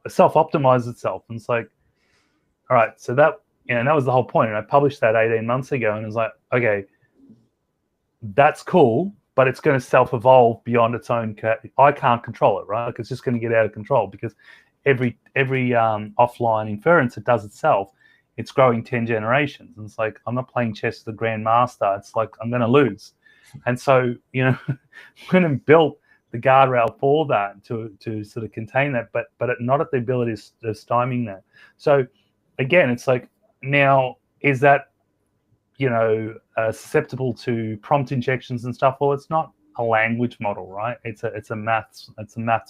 self-optimizes itself. And it's like, all right, so that that was the whole point. And I published that 18 months ago, and it was like, okay, that's cool, but it's going to self-evolve beyond its own. I can't control it, right? Like, it's just going to get out of control, because every offline inference it does itself, it's growing 10 generations. And it's like, I'm not playing chess with the grandmaster. It's like, I'm going to lose. And so, when I built the guardrail for that to sort of contain that, but not at the ability of stymieing that. So again, it's like, now is that susceptible to prompt injections and stuff? Well, it's not a language model, right? It's a maths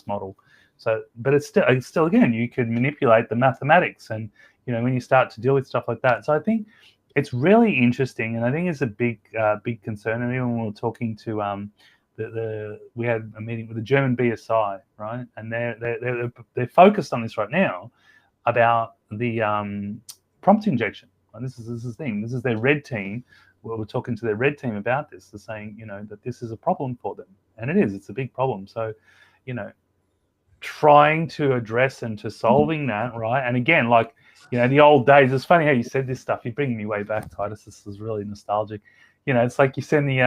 model. So, but it's still again, you could manipulate the mathematics, and when you start to deal with stuff like that. So I think it's really interesting, and I think it's a big concern. And even when we were talking to we had a meeting with the German BSI, right? And they're focused on this right now about the prompt injection. And this is the thing. This is their red team. We're talking to their red team about this. They're saying, that this is a problem for them, and it is. It's a big problem. So, trying to address and to solving that, right? And again, like, the old days. It's funny how you said this stuff. You're bringing me way back, Titus. This is really nostalgic. It's like you send the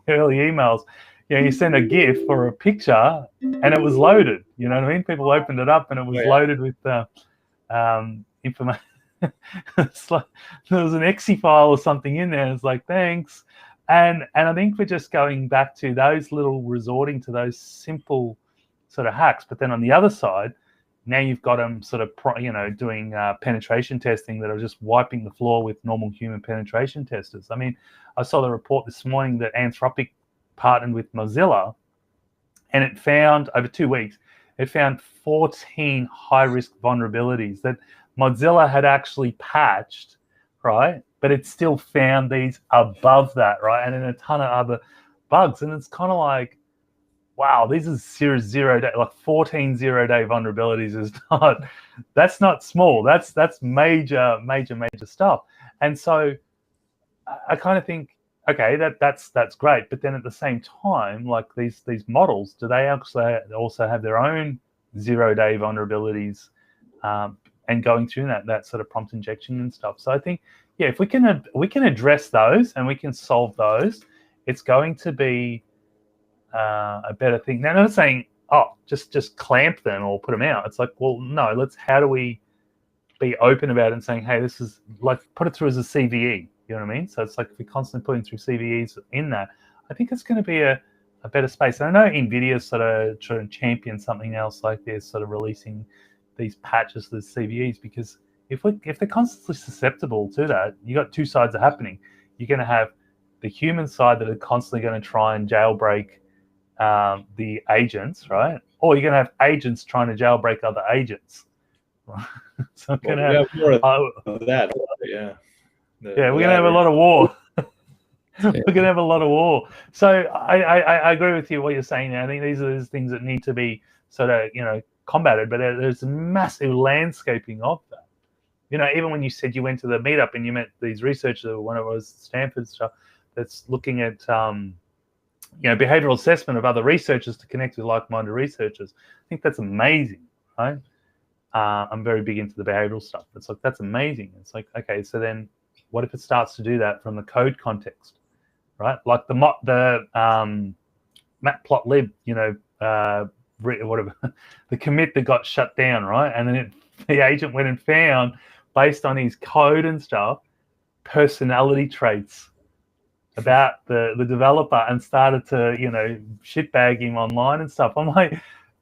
early emails, you send a GIF or a picture and it was loaded. You know what I mean? People opened it up and it was loaded with information. There was an exe file or something in there. It's like, thanks. And I think we're just going back to those resorting to those simple sort of hacks. But then on the other side, now you've got them sort of, doing penetration testing that are just wiping the floor with normal human penetration testers. I mean, I saw the report this morning that Anthropic partnered with Mozilla, and it found, over 2 weeks, it found 14 high-risk vulnerabilities that Mozilla had actually patched, right? But it still found these above that, right? And then a ton of other bugs. And it's kind of like, wow, these are serious 0 day, like 14 0-day vulnerabilities is not, that's not small. That's major stuff. And so I kind of think, okay, that's great. But then at the same time, like these models, do they actually also have their own 0-day vulnerabilities, and going through that sort of prompt injection and stuff? So I think, yeah, if we can address those and we can solve those, it's going to be a better thing. Now, I'm not saying, oh, just clamp them or put them out. It's like, well, no, how do we be open about it and saying, hey, this is like, put it through as a CVE. You know what I mean? So it's like, if we're constantly putting through CVEs in that, I think it's going to be a better space. And I know NVIDIA sort of trying to champion something else, like they're sort of releasing these patches, the CVEs, because if they're constantly susceptible to that, you got two sides are happening. You're going to have the human side that are constantly going to try and jailbreak the agents, right? Or you're going to have agents trying to jailbreak other agents. So we're going to have more of that. Yeah. We're going to have a lot of war. We're going to have a lot of war. So I agree with you what you're saying there. I think these are things that need to be sort of, combated, but there's a massive landscaping of that. Even when you said you went to the meetup and you met these researchers, one of it was Stanford stuff, that's looking at behavioral assessment of other researchers to connect with like-minded researchers. I think that's amazing, right? I'm very big into the behavioral stuff. It's like, that's amazing. It's like, okay, so then what if it starts to do that from the code context, right? Like the matplotlib, whatever, the commit that got shut down, right? And then the agent went and found, based on his code and stuff, personality traits about the developer and started to, shitbag him online and stuff. I'm like,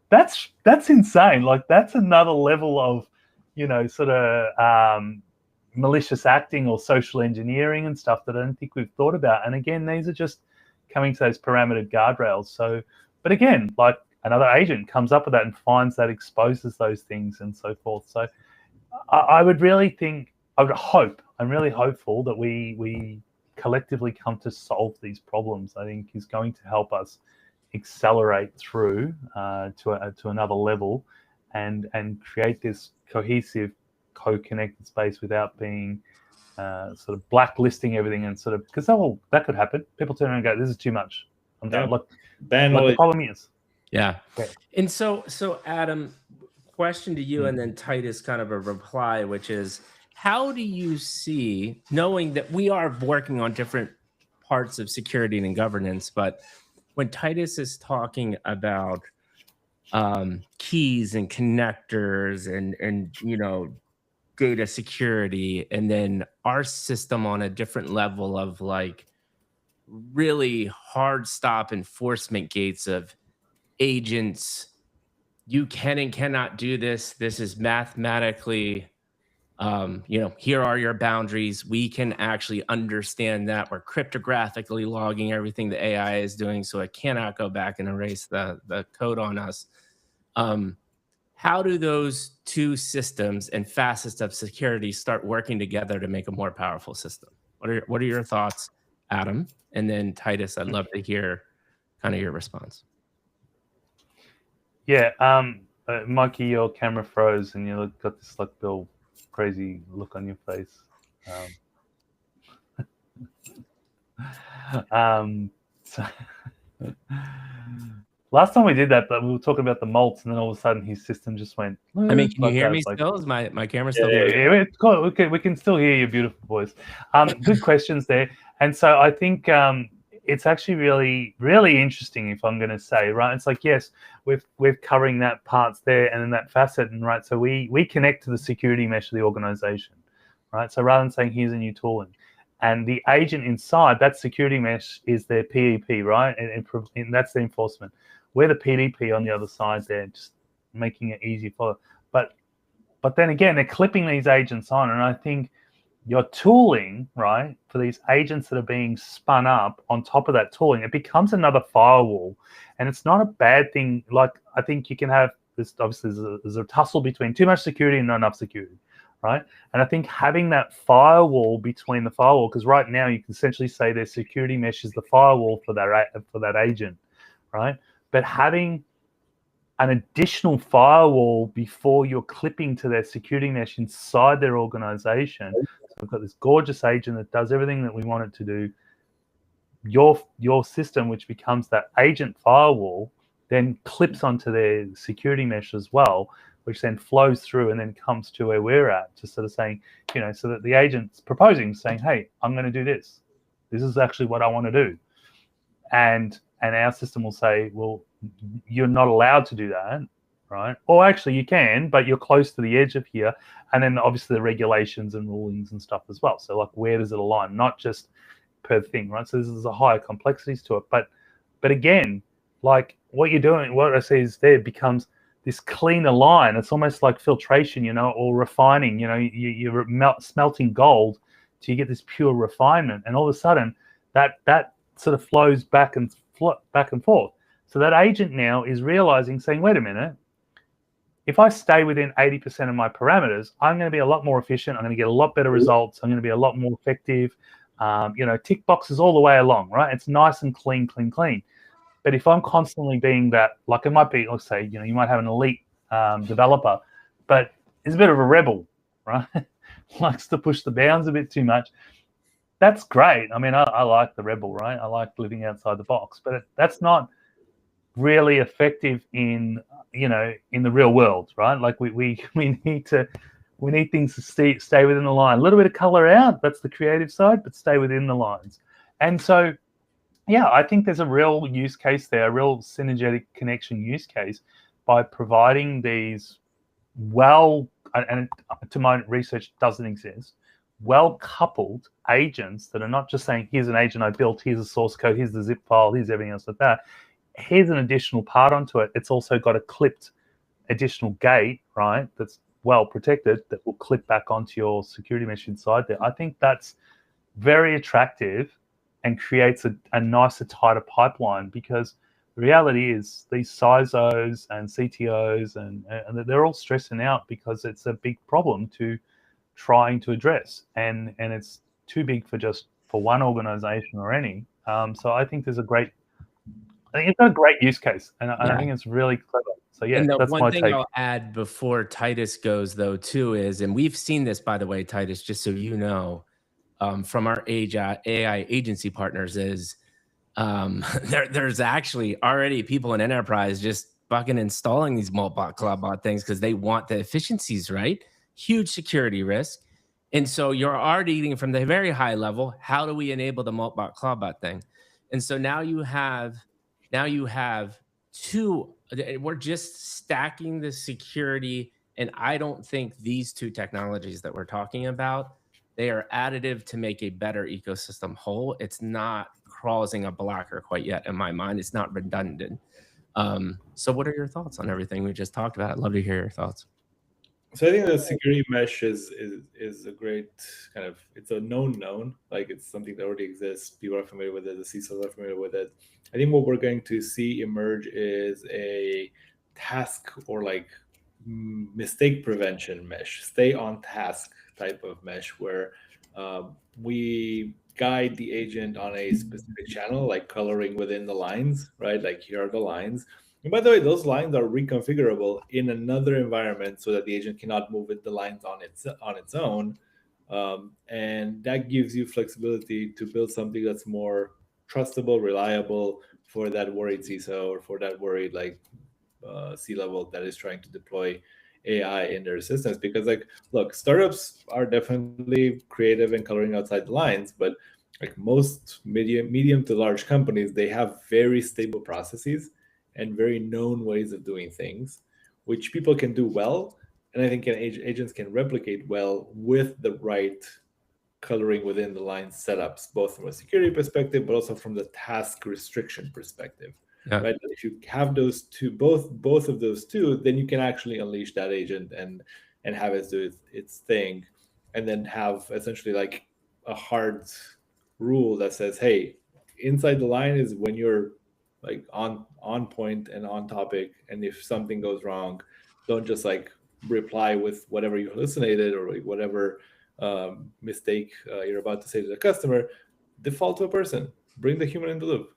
that's insane. Like, that's another level of, sort of malicious acting or social engineering and stuff that I don't think we've thought about. And again, these are just coming to those parametered guardrails. So, but again, like, another agent comes up with that and finds that, exposes those things and so forth. So I would really think, I'm really hopeful that we collectively come to solve these problems. I think is going to help us accelerate through to another level and create this cohesive, co-connected space without being sort of blacklisting everything and sort of, because that could happen. People turn around and go, this is too much. I'm done. Look, the problem is. Yeah. Okay. And so Adam, question to you, and then Titus, kind of a reply, which is, how do you see, knowing that we are working on different parts of security and governance, but when Titus is talking about keys and connectors and data security, and then our system on a different level of like really hard stop enforcement gates of agents, you can and cannot do this. This is mathematically, here are your boundaries. We can actually understand that. We're cryptographically logging everything the AI is doing, so it cannot go back and erase the code on us. How do those two systems and facets of security start working together to make a more powerful system? What are your thoughts, Adam? And then Titus, I'd love to hear kind of your response. Yeah, Mikey, your camera froze and you got this like Bill crazy look on your face. So last time we did that, but we were talking about the malts, and then all of a sudden his system just went. I mean, can you hear me still? Is my camera still? Yeah, it's cool. Okay, we can still hear your beautiful voice. Good questions there, and so I think it's actually really, really interesting, if I'm going to say, right? It's like, yes, we're covering that parts there and then that facet, and right, so we connect to the security mesh of the organization, right? So rather than saying here's a new tooling, and the agent inside that security mesh is their PEP, right? And that's the enforcement. We're the PDP on the other side there, just making it easy for But then again, they're clipping these agents on, and I think your tooling, right, for these agents that are being spun up on top of that tooling, it becomes another firewall, and it's not a bad thing. Like, I think you can have this, obviously there's a tussle between too much security and not enough security, right? And I think having that firewall between the firewall, because right now you can essentially say their security mesh is the firewall for that agent, right? But having an additional firewall before you're clipping to their security mesh inside their organization. So we've got this gorgeous agent that does everything that we want it to do. Your system, which becomes that agent firewall, then clips onto their security mesh as well, which then flows through and then comes to where we're at, just sort of saying, so that the agent's proposing, saying, hey, I'm going to do this. This is actually what I want to do. And our system will say, well, you're not allowed to do that, right? Or actually you can, but you're close to the edge of here. And then obviously the regulations and rulings and stuff as well. So like, where does it align? Not just per thing, right? So there's a higher complexities to it. But again, like what you're doing, what I see is there becomes this cleaner line. It's almost like filtration, or refining, you're smelting gold till you get this pure refinement. And all of a sudden that sort of flows back and forth. So that agent now is realizing, saying, wait a minute, if I stay within 80% of my parameters, I'm going to be a lot more efficient. I'm going to get a lot better results. I'm going to be a lot more effective. Tick boxes all the way along, right? It's nice and clean. But if I'm constantly being that, like it might be, let's say, you might have an elite developer, but is a bit of a rebel, right? Likes to push the bounds a bit too much. That's great. I mean, I like the rebel, right? I like living outside the box, but that's not really effective in the real world, right? Like we need things to stay within the line. A little bit of color out, that's the creative side, but stay within the lines. And so, yeah, I think there's a real use case there, a real synergetic connection use case by providing these and to my research doesn't exist, well-coupled agents that are not just saying, here's an agent I built, here's a source code, here's the zip file, here's everything else like that. Here's an additional part onto it. It's also got a clipped additional gate, right, that's well protected, that will clip back onto your security mesh inside there. I think that's very attractive and creates a nicer, tighter pipeline, because the reality is these CISOs and CTOs and they're all stressing out because it's a big problem to trying to address, and it's too big for one organization or any. So I think it's got a great use case, and I think it's really clever. So yeah, and that's one thing take. I'll add before Titus goes though too is, and we've seen this, by the way, Titus, just so you know, from our AI agency partners, is there's actually already people in enterprise just fucking installing these Moltbot ClubBot things because they want the efficiencies, right? Huge security risk. And so you're already eating from the very high level. How do we enable the Moltbot ClubBot thing? And so now you have two, we're just stacking the security. And I don't think these two technologies that we're talking about, they are additive to make a better ecosystem whole. It's not causing a blocker quite yet in my mind. It's not redundant. So what are your thoughts on everything we just talked about? I'd love to hear your thoughts. So I think the security mesh is a great kind of, it's a known, like it's something that already exists. People are familiar with it. The CISOs are familiar with it. I think what we're going to see emerge is a task or like mistake prevention mesh, stay on task type of mesh, where we guide the agent on a specific channel, like coloring within the lines, right? Like here are the lines. And by the way, those lines are reconfigurable in another environment so that the agent cannot move the lines on its own. And that gives you flexibility to build something that's more trustable, reliable for that worried CISO or for that worried like C-level that is trying to deploy AI in their systems. Because like, look, startups are definitely creative and coloring outside the lines, but like most medium to large companies, they have very stable processes and very known ways of doing things, which people can do well. And I think agents can replicate well with the right coloring within the line setups, both from a security perspective, but also from the task restriction perspective, Yeah. right? If you have those two, both of those two, then you can actually unleash that agent and have it do its thing, and then have essentially like a hard rule that says, hey, inside the line is when you're like on point and on topic, and if something goes wrong, don't just like reply with whatever you hallucinated or like whatever mistake you're about to say to the customer. Default to a person, bring the human in the loop.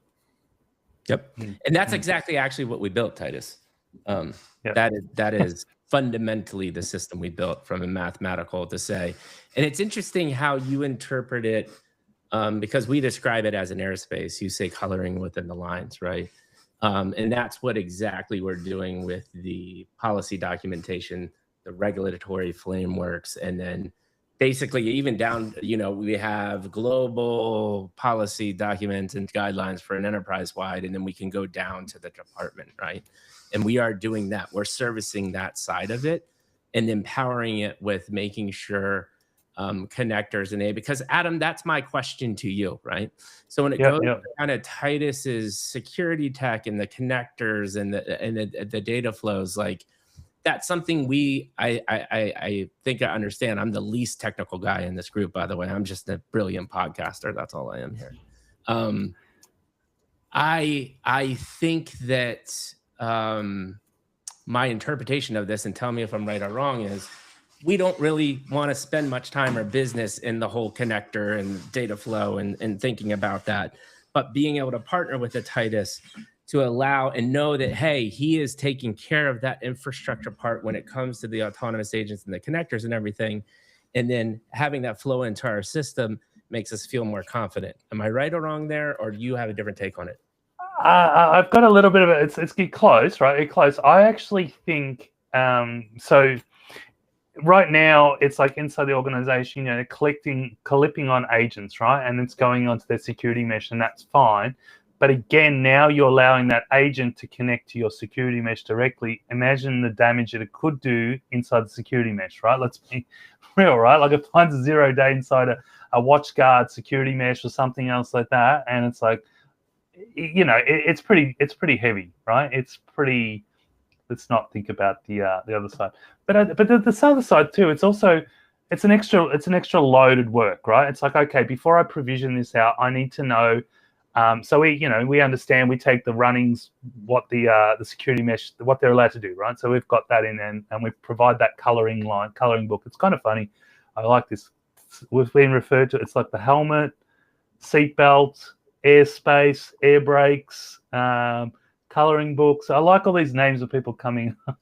Yep. And that's exactly actually what we built, Titus. Yep. That is fundamentally the system we built from a mathematical to say. And it's interesting how you interpret it, because we describe it as an airspace. You say coloring within the lines, right? And that's what exactly we're doing with the policy documentation, the regulatory frameworks, and then basically even down, we have global policy documents and guidelines for an enterprise-wide, and then we can go down to the department, right? And we are doing that. We're servicing that side of it and empowering it with making sure connectors and because Adam, that's my question to you, right? So when it goes to kind of Titus's security tech and the connectors and the data flows, like that's something I think I understand. I'm the least technical guy in this group, by the way. I'm just a brilliant podcaster. That's all I am here. I think that my interpretation of this, and tell me if I'm right or wrong, is we don't really want to spend much time or business in the whole connector and data flow and thinking about that. But being able to partner with a Titus to allow and know that, hey, he is taking care of that infrastructure part when it comes to the autonomous agents and the connectors and everything. And then having that flow into our system makes us feel more confident. Am I right or wrong there? Or do you have a different take on it? I've got a little bit of it. It's get close, right? Get close. I actually think, so right now it's like inside the organization, clipping on agents, right? And it's going onto their security mesh, and that's fine. But again, now you're allowing that agent to connect to your security mesh directly. Imagine the damage that it could do inside the security mesh, right? Let's be real, right? Like it finds a 0-day inside a WatchGuard security mesh or something else like that, and it's like, it's pretty heavy, right? It's pretty. Let's not think about the other side, but the other side too. It's an extra loaded work, right? It's like, okay, before I provision this out, I need to know. So we understand. We take the runnings, what the security mesh, what they're allowed to do, right? So we've got that in, and we provide that coloring book. It's kind of funny. I like this. We've been referred to. It's like the helmet, seatbelt, airspace, air brakes, coloring books. I like all these names of people coming up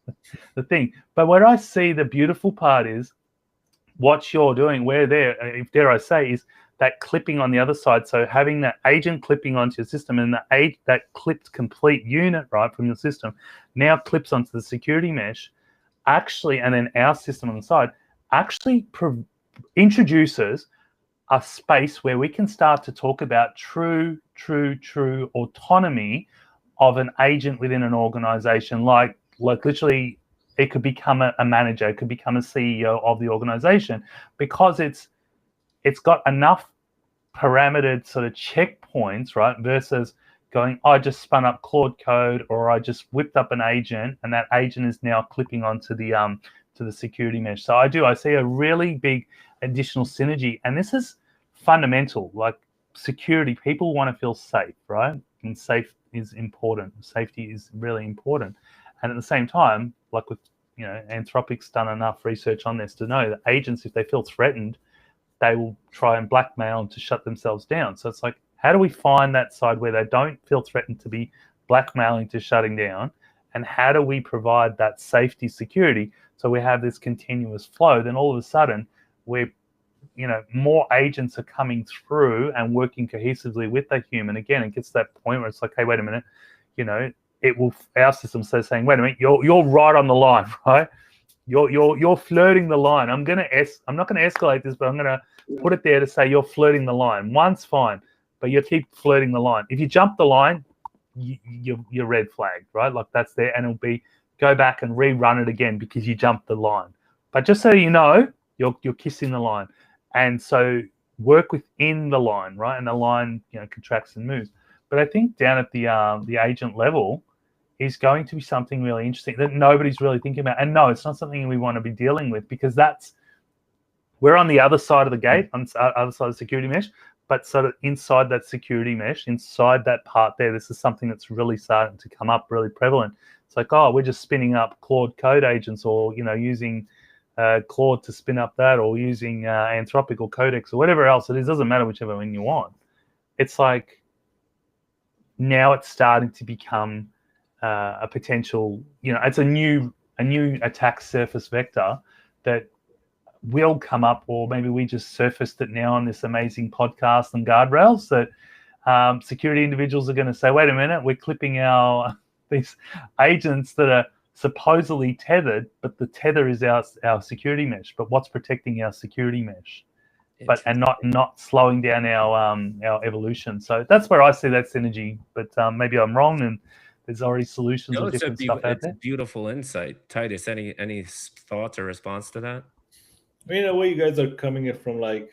the thing. But where I see the beautiful part is what you're doing, where there, if dare I say, is that clipping on the other side. So having that agent clipping onto your system, and that clipped complete unit, right, from your system now clips onto the security mesh, actually, and then our system on the side actually introduces a space where we can start to talk about true autonomy of an agent within an organization. Like literally, it could become a manager, it could become a CEO of the organization, because it's got enough parametered sort of checkpoints, right? Versus going, I just spun up Claude code, or I just whipped up an agent, and that agent is now clipping onto the to the security mesh. So I see a really big additional synergy, and this is fundamental. Like security, people want to feel safe, right? And safe is important. Safety is really important. And at the same time, like with Anthropic's done enough research on this to know that agents, if they feel threatened, they will try and blackmail to shut themselves down. So it's like, how do we find that side where they don't feel threatened to be blackmailing to shutting down? And how do we provide that safety security so we have this continuous flow? Then all of a sudden, we're more agents are coming through and working cohesively with the human. Again, it gets to that point where it's like, hey, wait a minute, our system says, saying, wait a minute, you're right on the line, right? You're flirting the line. I'm not gonna escalate this, but I'm gonna put it there to say you're flirting the line. One's fine, but you keep flirting the line. If you jump the line, you're red flagged, right? Like that's there, and it'll be go back and rerun it again because you jumped the line. But just so you know, you're kissing the line. And so work within the line, right? And the line, contracts and moves. But I think down at the agent level is going to be something really interesting that nobody's really thinking about. And no, it's not something we want to be dealing with, because we're on the other side of the gate, on the other side of the security mesh, but sort of inside that security mesh, inside that part there, this is something that's really starting to come up, really prevalent. It's like, oh, we're just spinning up Claude code agents, or, using Claude to spin up that, or using Anthropic or Codex or whatever else it is. Doesn't matter, whichever one you want. It's like now it's starting to become a potential, it's a new attack surface vector that will come up, or maybe we just surfaced it now on this amazing podcast and Guardrails, that security individuals are going to say, wait a minute, we're clipping these agents that are supposedly tethered, but the tether is our security mesh. But what's protecting our security mesh? And not slowing down our evolution. So that's where I see that synergy. But maybe I'm wrong, and there's already solutions or different stuff out there. It's a beautiful insight. Titus, any thoughts or response to that? I mean, in a way, you guys are coming in from like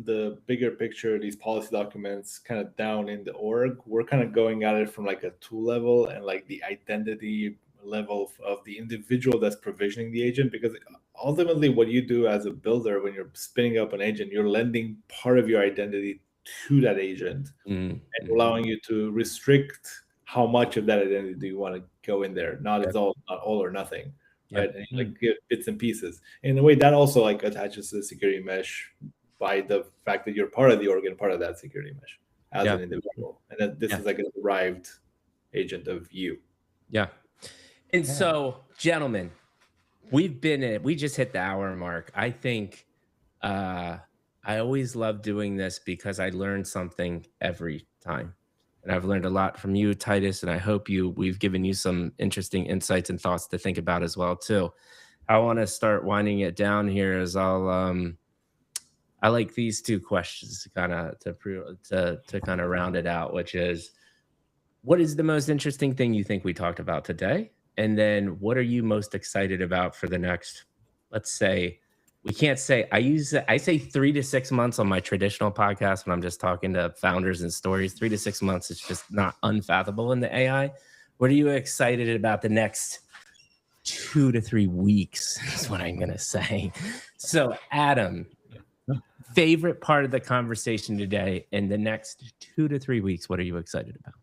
the bigger picture, these policy documents kind of down in the org. We're kind of going at it from like a tool level and like the identity level of the individual that's provisioning the agent, because ultimately what you do as a builder when you're spinning up an agent, you're lending part of your identity to that agent and allowing you to restrict how much of that identity do you want to go in there. Not all or nothing. Right? And like give bits and pieces. In a way, that also like attaches to the security mesh by the fact that you're part of the org and part of that security mesh as an individual. And then this is like a derived agent of you. Yeah. And so, gentlemen, we just hit the hour mark. I think I always love doing this because I learn something every time. And I've learned a lot from you, Titus, and I hope we've given you some interesting insights and thoughts to think about as well, too. I want to start winding it down here as I like these two questions to kind of round it out, which is, what is the most interesting thing you think we talked about today? And then what are you most excited about for the next, let's say, we can't say, I say 3 to 6 months on my traditional podcast when I'm just talking to founders and stories. 3 to 6 months is just not unfathomable in the AI. What are you excited about the next 2 to 3 weeks is what I'm going to say. So Adam, favorite part of the conversation today in the next 2 to 3 weeks, what are you excited about?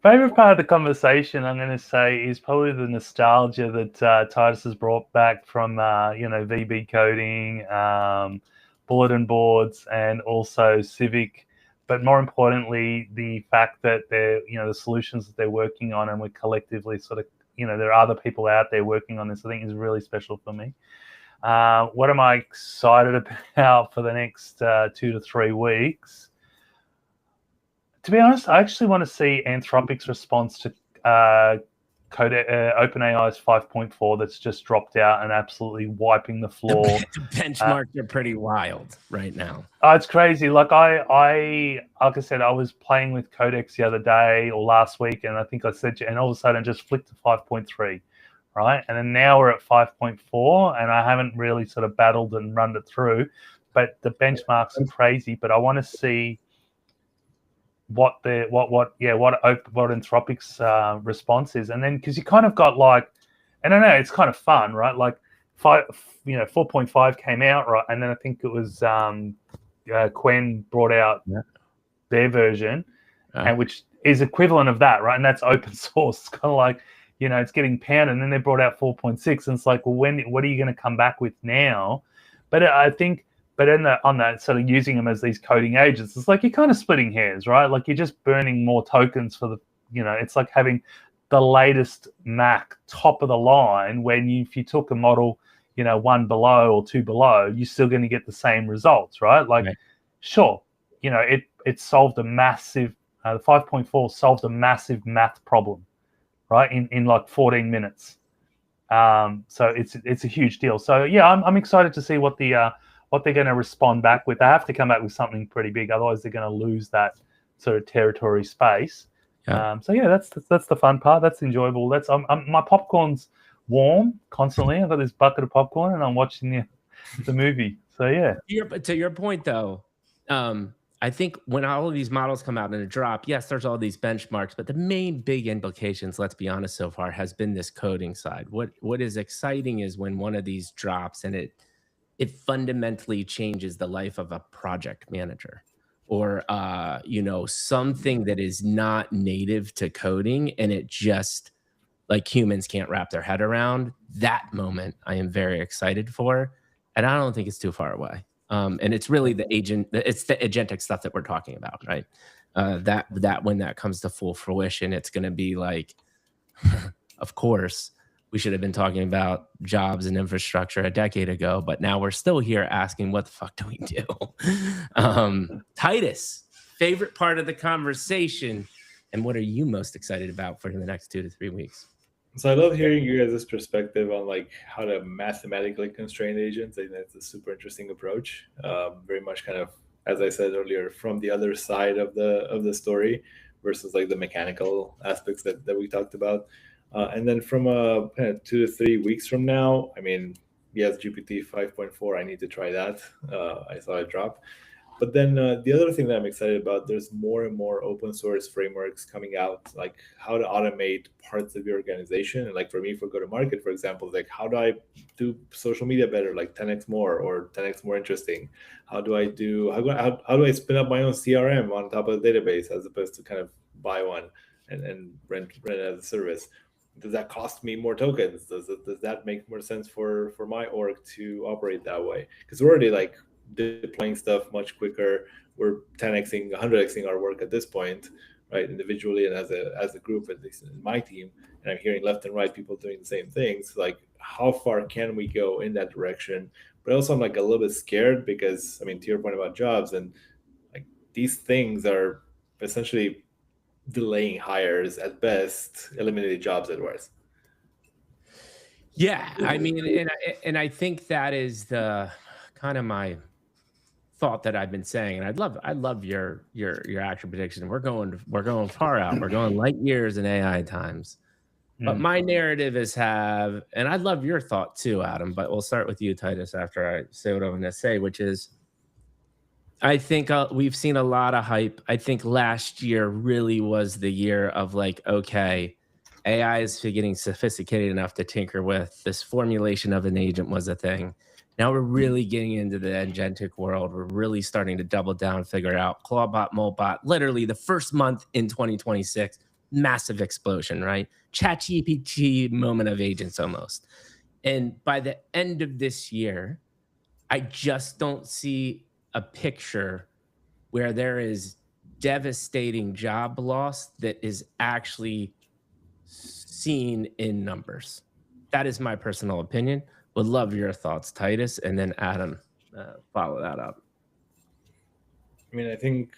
Favorite part of the conversation, I'm going to say, is probably the nostalgia that Titus has brought back from, VB coding, bulletin boards, and also Civic. But more importantly, the fact that they're, the solutions that they're working on, and we're collectively sort of, there are other people out there working on this, I think is really special for me. What am I excited about for the next 2 to 3 weeks? To be honest, I actually want to see Anthropic's response to OpenAI's 5.4 that's just dropped out and absolutely wiping the floor. The benchmarks are pretty wild right now. Oh, it's crazy. Like like I said, I was playing with Codex the other day or last week, and I think I said, and all of a sudden just flicked to 5.3, right? And then now we're at 5.4, and I haven't really sort of battled and run it through, but the benchmarks are crazy. But I want to see what Anthropic's response is, and then because you kind of got like, and I know it's kind of fun, right? Like 4.5 came out, right, and then I think it was Quen brought out their version, and which is equivalent of that, right? And that's open source. It's kind of like, it's getting pounded, and then they brought out 4.6, and it's like, well, what are you going to come back with now? But I think. But on that sort of using them as these coding agents, it's like you're kind of splitting hairs, right? Like you're just burning more tokens for the, it's like having the latest Mac top of the line when if you took a model, 1 below or 2 below, you're still going to get the same results, right? Like, sure, it solved a massive, the 5.4 solved a massive math problem, right? In like 14 minutes. So it's a huge deal. So yeah, I'm excited to see what they're going to respond back with. They have to come back with something pretty big, otherwise they're going to lose that sort of territory space. So yeah, that's the fun part. That's enjoyable. My popcorn's warm constantly. I've got this bucket of popcorn, and I'm watching the movie. So yeah. To your point though, I think when all of these models come out in a drop, yes, there's all these benchmarks, but the main big implications, let's be honest, so far has been this coding side. What is exciting is when one of these drops and it fundamentally changes the life of a project manager or something that is not native to coding and it just like humans can't wrap their head around. That moment I am very excited for, and I don't think it's too far away. And it's really it's the agentic stuff that we're talking about, right? That when that comes to full fruition, it's going to be like, of course, we should have been talking about jobs and infrastructure a decade ago, but now we're still here asking, what the fuck do we do? Titus, favorite part of the conversation, and what are you most excited about for the next 2 to 3 weeks? So I love hearing you guys' perspective on like how to mathematically constrain agents. I think that's a super interesting approach. Very much kind of, as I said earlier, from the other side of the story versus like the mechanical aspects that we talked about. And then from kind of 2 to 3 weeks from now, I mean, yes, GPT 5.4, I need to try that. I saw it drop. But then the other thing that I'm excited about, there's more and more open source frameworks coming out, like how to automate parts of your organization. And like for me, for go-to-market, for example, like how do I do social media better, like 10x more or 10x more interesting? How do I spin up my own CRM on top of the database as opposed to kind of buy one and rent it as a service? Does that cost me more tokens? Does that make more sense for my org to operate that way? Because we're already like deploying stuff much quicker. We're 10xing, 100xing our work at this point, right? Individually and as a group, at least in my team. And I'm hearing left and right people doing the same things. Like, how far can we go in that direction? But also, I'm like a little bit scared because, I mean, to your point about jobs, and like these things are essentially delaying hires at best, eliminating jobs at worst. Yeah, I mean, and I think that is the kind of my thought that I've been saying, and I love your actual prediction. We're going far out. We're going light years in AI times. But my narrative is and I love your thought too, Adam. But we'll start with you, Titus, after I say what I'm going to say, which is, I think we've seen a lot of hype. I think last year really was the year of like, okay, AI is getting sophisticated enough to tinker with. This formulation of an agent was a thing. Now we're really getting into the agentic world. We're really starting to double down, figure out Clawbot, Molebot. Literally the first month in 2026, massive explosion, right? ChatGPT moment of agents almost. And by the end of this year, I just don't see a picture where there is devastating job loss that is actually seen in numbers. That is my personal opinion. Would love your thoughts, Titus, and then Adam, follow that up. I mean, I think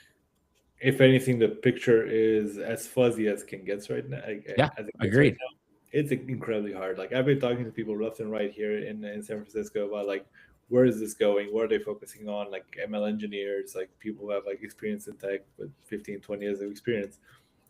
if anything, the picture is as fuzzy as can get right now. Yeah, agreed. Right now, it's incredibly hard. Like I've been talking to people left and right here in San Francisco about like, where is this going? What are they focusing on? Like ML engineers, like people who have like experience in tech with 15, 20 years of experience.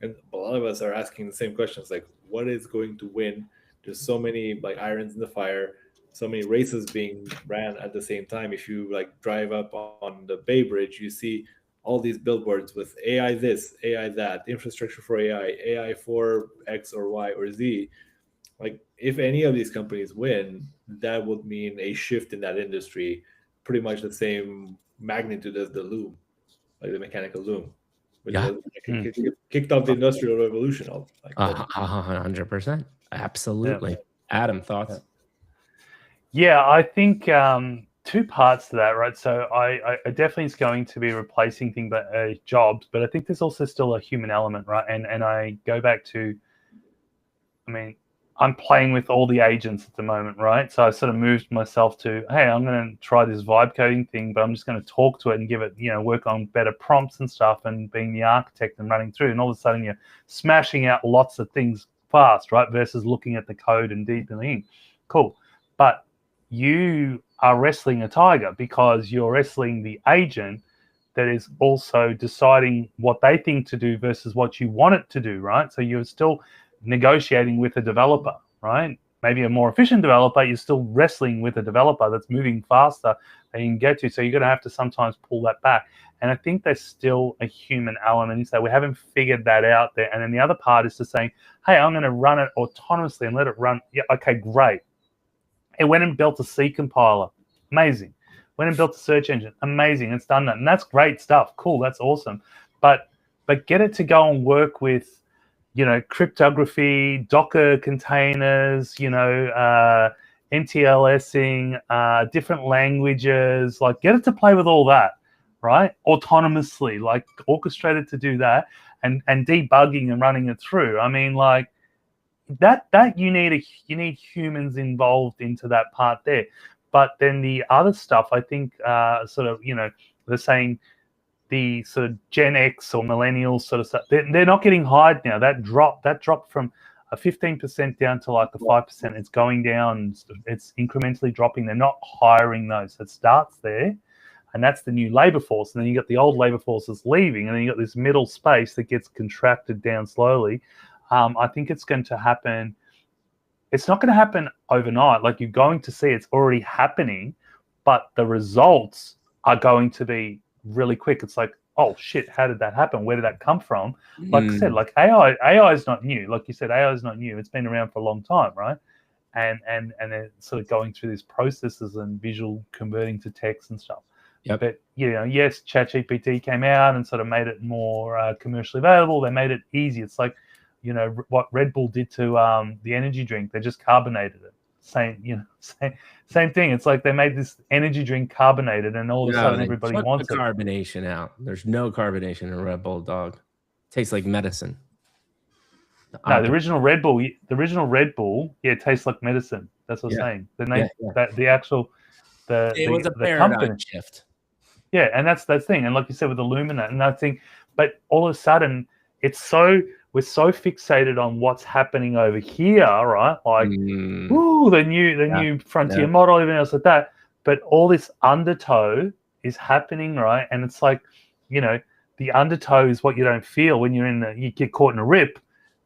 And a lot of us are asking the same questions, like what is going to win? There's so many like irons in the fire, so many races being ran at the same time. If you like drive up on the Bay Bridge, you see all these billboards with AI this, AI that, infrastructure for AI, AI for X or Y or Z. Like if any of these companies win, that would mean a shift in that industry, pretty much the same magnitude as the loom, like the mechanical loom. Yeah. Kicked off the industrial revolution. 100%. Absolutely. Yeah. Adam, thoughts? Yeah, I think two parts to that, right? So I definitely is going to be replacing things like jobs, but I think there's also still a human element, right? And I go back to, I mean, I'm playing with all the agents at the moment, right? So I sort of moved myself to, hey, I'm going to try this vibe coding thing, but I'm just going to talk to it and give it, work on better prompts and stuff and being the architect and running through. And all of a sudden you're smashing out lots of things fast, right? Versus looking at the code and deeping in. Cool. But you are wrestling a tiger because you're wrestling the agent that is also deciding what they think to do versus what you want it to do, right? So you're still negotiating with a developer, right? maybe a more efficient developer, you're still wrestling with a developer that's moving faster than you can get to. So you're going to have to sometimes pull that back. And I think there's still a human element in that. We haven't figured that out there. And then the other part is to saying, hey, I'm going to run it autonomously and let it run. Yeah, okay, great. It went and built a C compiler. Amazing. Went and built a search engine. Amazing. It's done that. And that's great stuff. Cool. That's awesome. But get it to go and work with, cryptography, Docker containers, MTLSing, different languages, like get it to play with all that, right? Autonomously, like orchestrated to do that and debugging and running it through. I mean, like that you need humans involved into that part there. But then the other stuff, I think, they're saying the sort of Gen X or millennials sort of stuff, they're not getting hired now. That dropped from a 15% down to like a 5%. It's going down. It's incrementally dropping. They're not hiring those. It starts there, and that's the new labor force. And then you got the old labor force that's leaving, and then you got this middle space that gets contracted down slowly. I think it's going to happen. It's not going to happen overnight. Like you're going to see it's already happening, but the results are going to be really quick. It's like, oh shit, how did that happen? Where did that come from? Like I said, like AI is not new. Like you said, AI is not new. It's been around for a long time, right? And it's sort of going through these processes and visual converting to text and stuff. Yep. But yes, ChatGPT came out and sort of made it more commercially available. They made it easy. It's like, what Red Bull did to the energy drink. They just carbonated it. Same thing. It's like they made this energy drink carbonated, and all of a sudden everybody wants the carbonation out. There's no carbonation in Red Bull, dog. Tastes like medicine. No, the original Red Bull, it tastes like medicine. That's what I'm saying. The name, that the actual, it was a paradigm shift. Yeah, and that's the thing. And like you said with Illumina, and that thing, but all of a sudden we're so fixated on what's happening over here, right? Like, the new frontier model, everything else like that. But all this undertow is happening, right? And it's like, the undertow is what you don't feel when you get caught in a rip,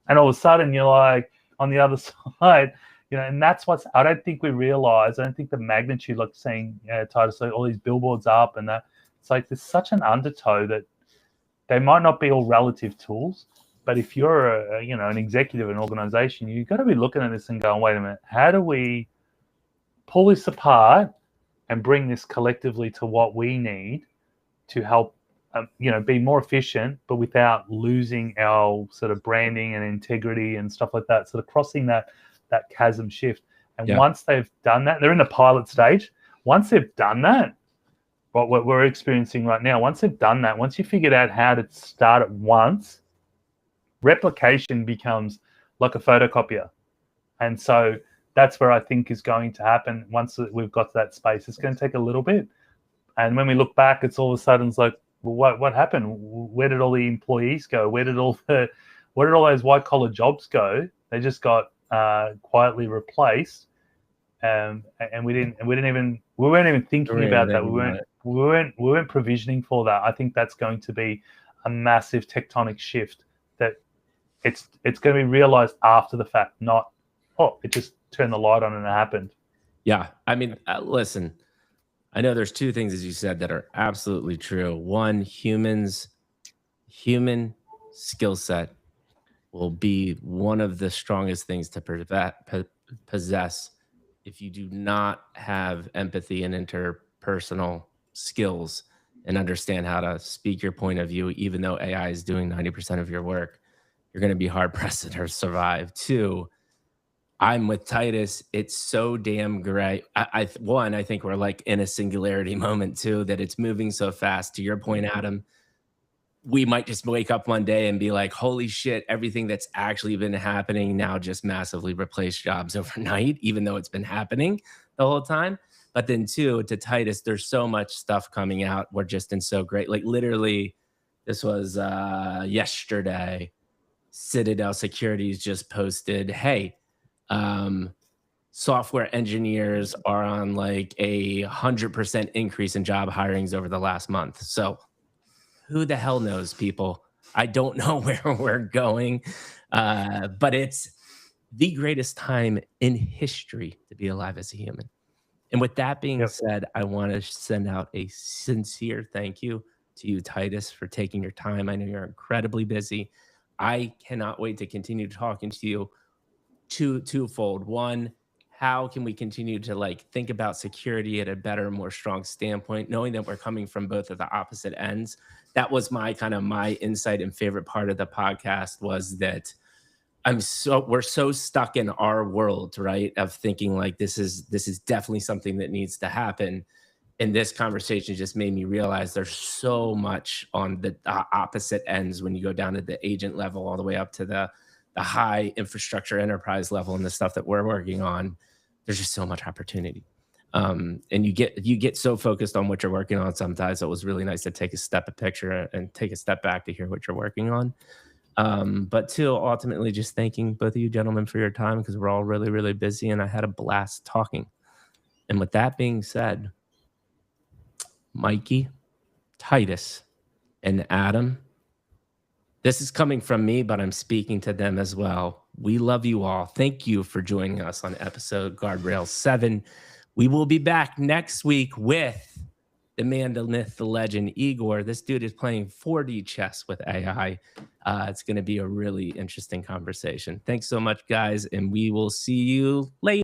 and all of a sudden you're like on the other side, and that's I don't think we realize. I don't think the magnitude, like saying Titus, all these billboards up and that. It's like there's such an undertow that they might not be all relative tools. But if you're an executive in an organization, you've got to be looking at this and going, wait a minute, how do we pull this apart and bring this collectively to what we need to help, be more efficient, but without losing our sort of branding and integrity and stuff like that, sort of crossing that chasm shift. And once they've done that, they're in the pilot stage. Once they've done that, what we're experiencing right now, once they've done that, once you figured out how to start it once, replication becomes like a photocopier. And so that's where I think is going to happen once we've got to that space. It's going to take a little bit. And when we look back, it's all of a sudden it's like, well, what happened? Where did all the employees go? Where did all those white collar jobs go? They just got quietly replaced. And we weren't even thinking about that. We weren't provisioning for that. I think that's going to be a massive tectonic shift. That it's going to be realized after the fact, not it just turned the light on and it happened. Yeah, I mean, listen, I know there's two things, as you said, that are absolutely true. One, human skill set will be one of the strongest things to possess if you do not have empathy and interpersonal skills and understand how to speak your point of view. Even though AI is doing 90% of your work, you're going to be hard pressed to survive. Two, I'm with Titus. It's so damn great. I think we're like in a singularity moment too, that it's moving so fast. To your point, Adam, we might just wake up one day and be like, holy shit, everything that's actually been happening now just massively replaced jobs overnight, even though it's been happening the whole time. But then two, to Titus, there's so much stuff coming out. We're just in so great. Like literally, this was yesterday. Citadel Securities just posted, hey, software engineers are on like a 100% increase in job hirings over the last month. So who the hell knows, people? I don't know where we're going, but the greatest time in history to be alive as a human. And with that being Yep. said, I want to send out a sincere thank you to you, Titus, for taking your time. I know you're incredibly busy. I cannot wait to continue talking to you twofold. One, how can we continue to like think about security at a better, more strong standpoint, knowing that we're coming from both of the opposite ends? That was my kind of my insight and favorite part of the podcast was that we're so stuck in our world, right? Of thinking like this is definitely something that needs to happen. And this conversation just made me realize there's so much on the opposite ends when you go down to the agent level all the way up to the high infrastructure enterprise level and the stuff that we're working on. There's just so much opportunity. And you get so focused on what you're working on sometimes. It was really nice to take a picture and take a step back to hear what you're working on. But two, ultimately just thanking both of you gentlemen for your time because we're all really, really busy and I had a blast talking. And with that being said, Mikey, Titus, and Adam, this is coming from me, but I'm speaking to them as well. We love you all. Thank you for joining us on episode Guardrails 7. We will be back next week with the man, the myth, the legend, Igor. This dude is playing 4D chess with AI. It's going to be a really interesting conversation. Thanks so much, guys, and we will see you later.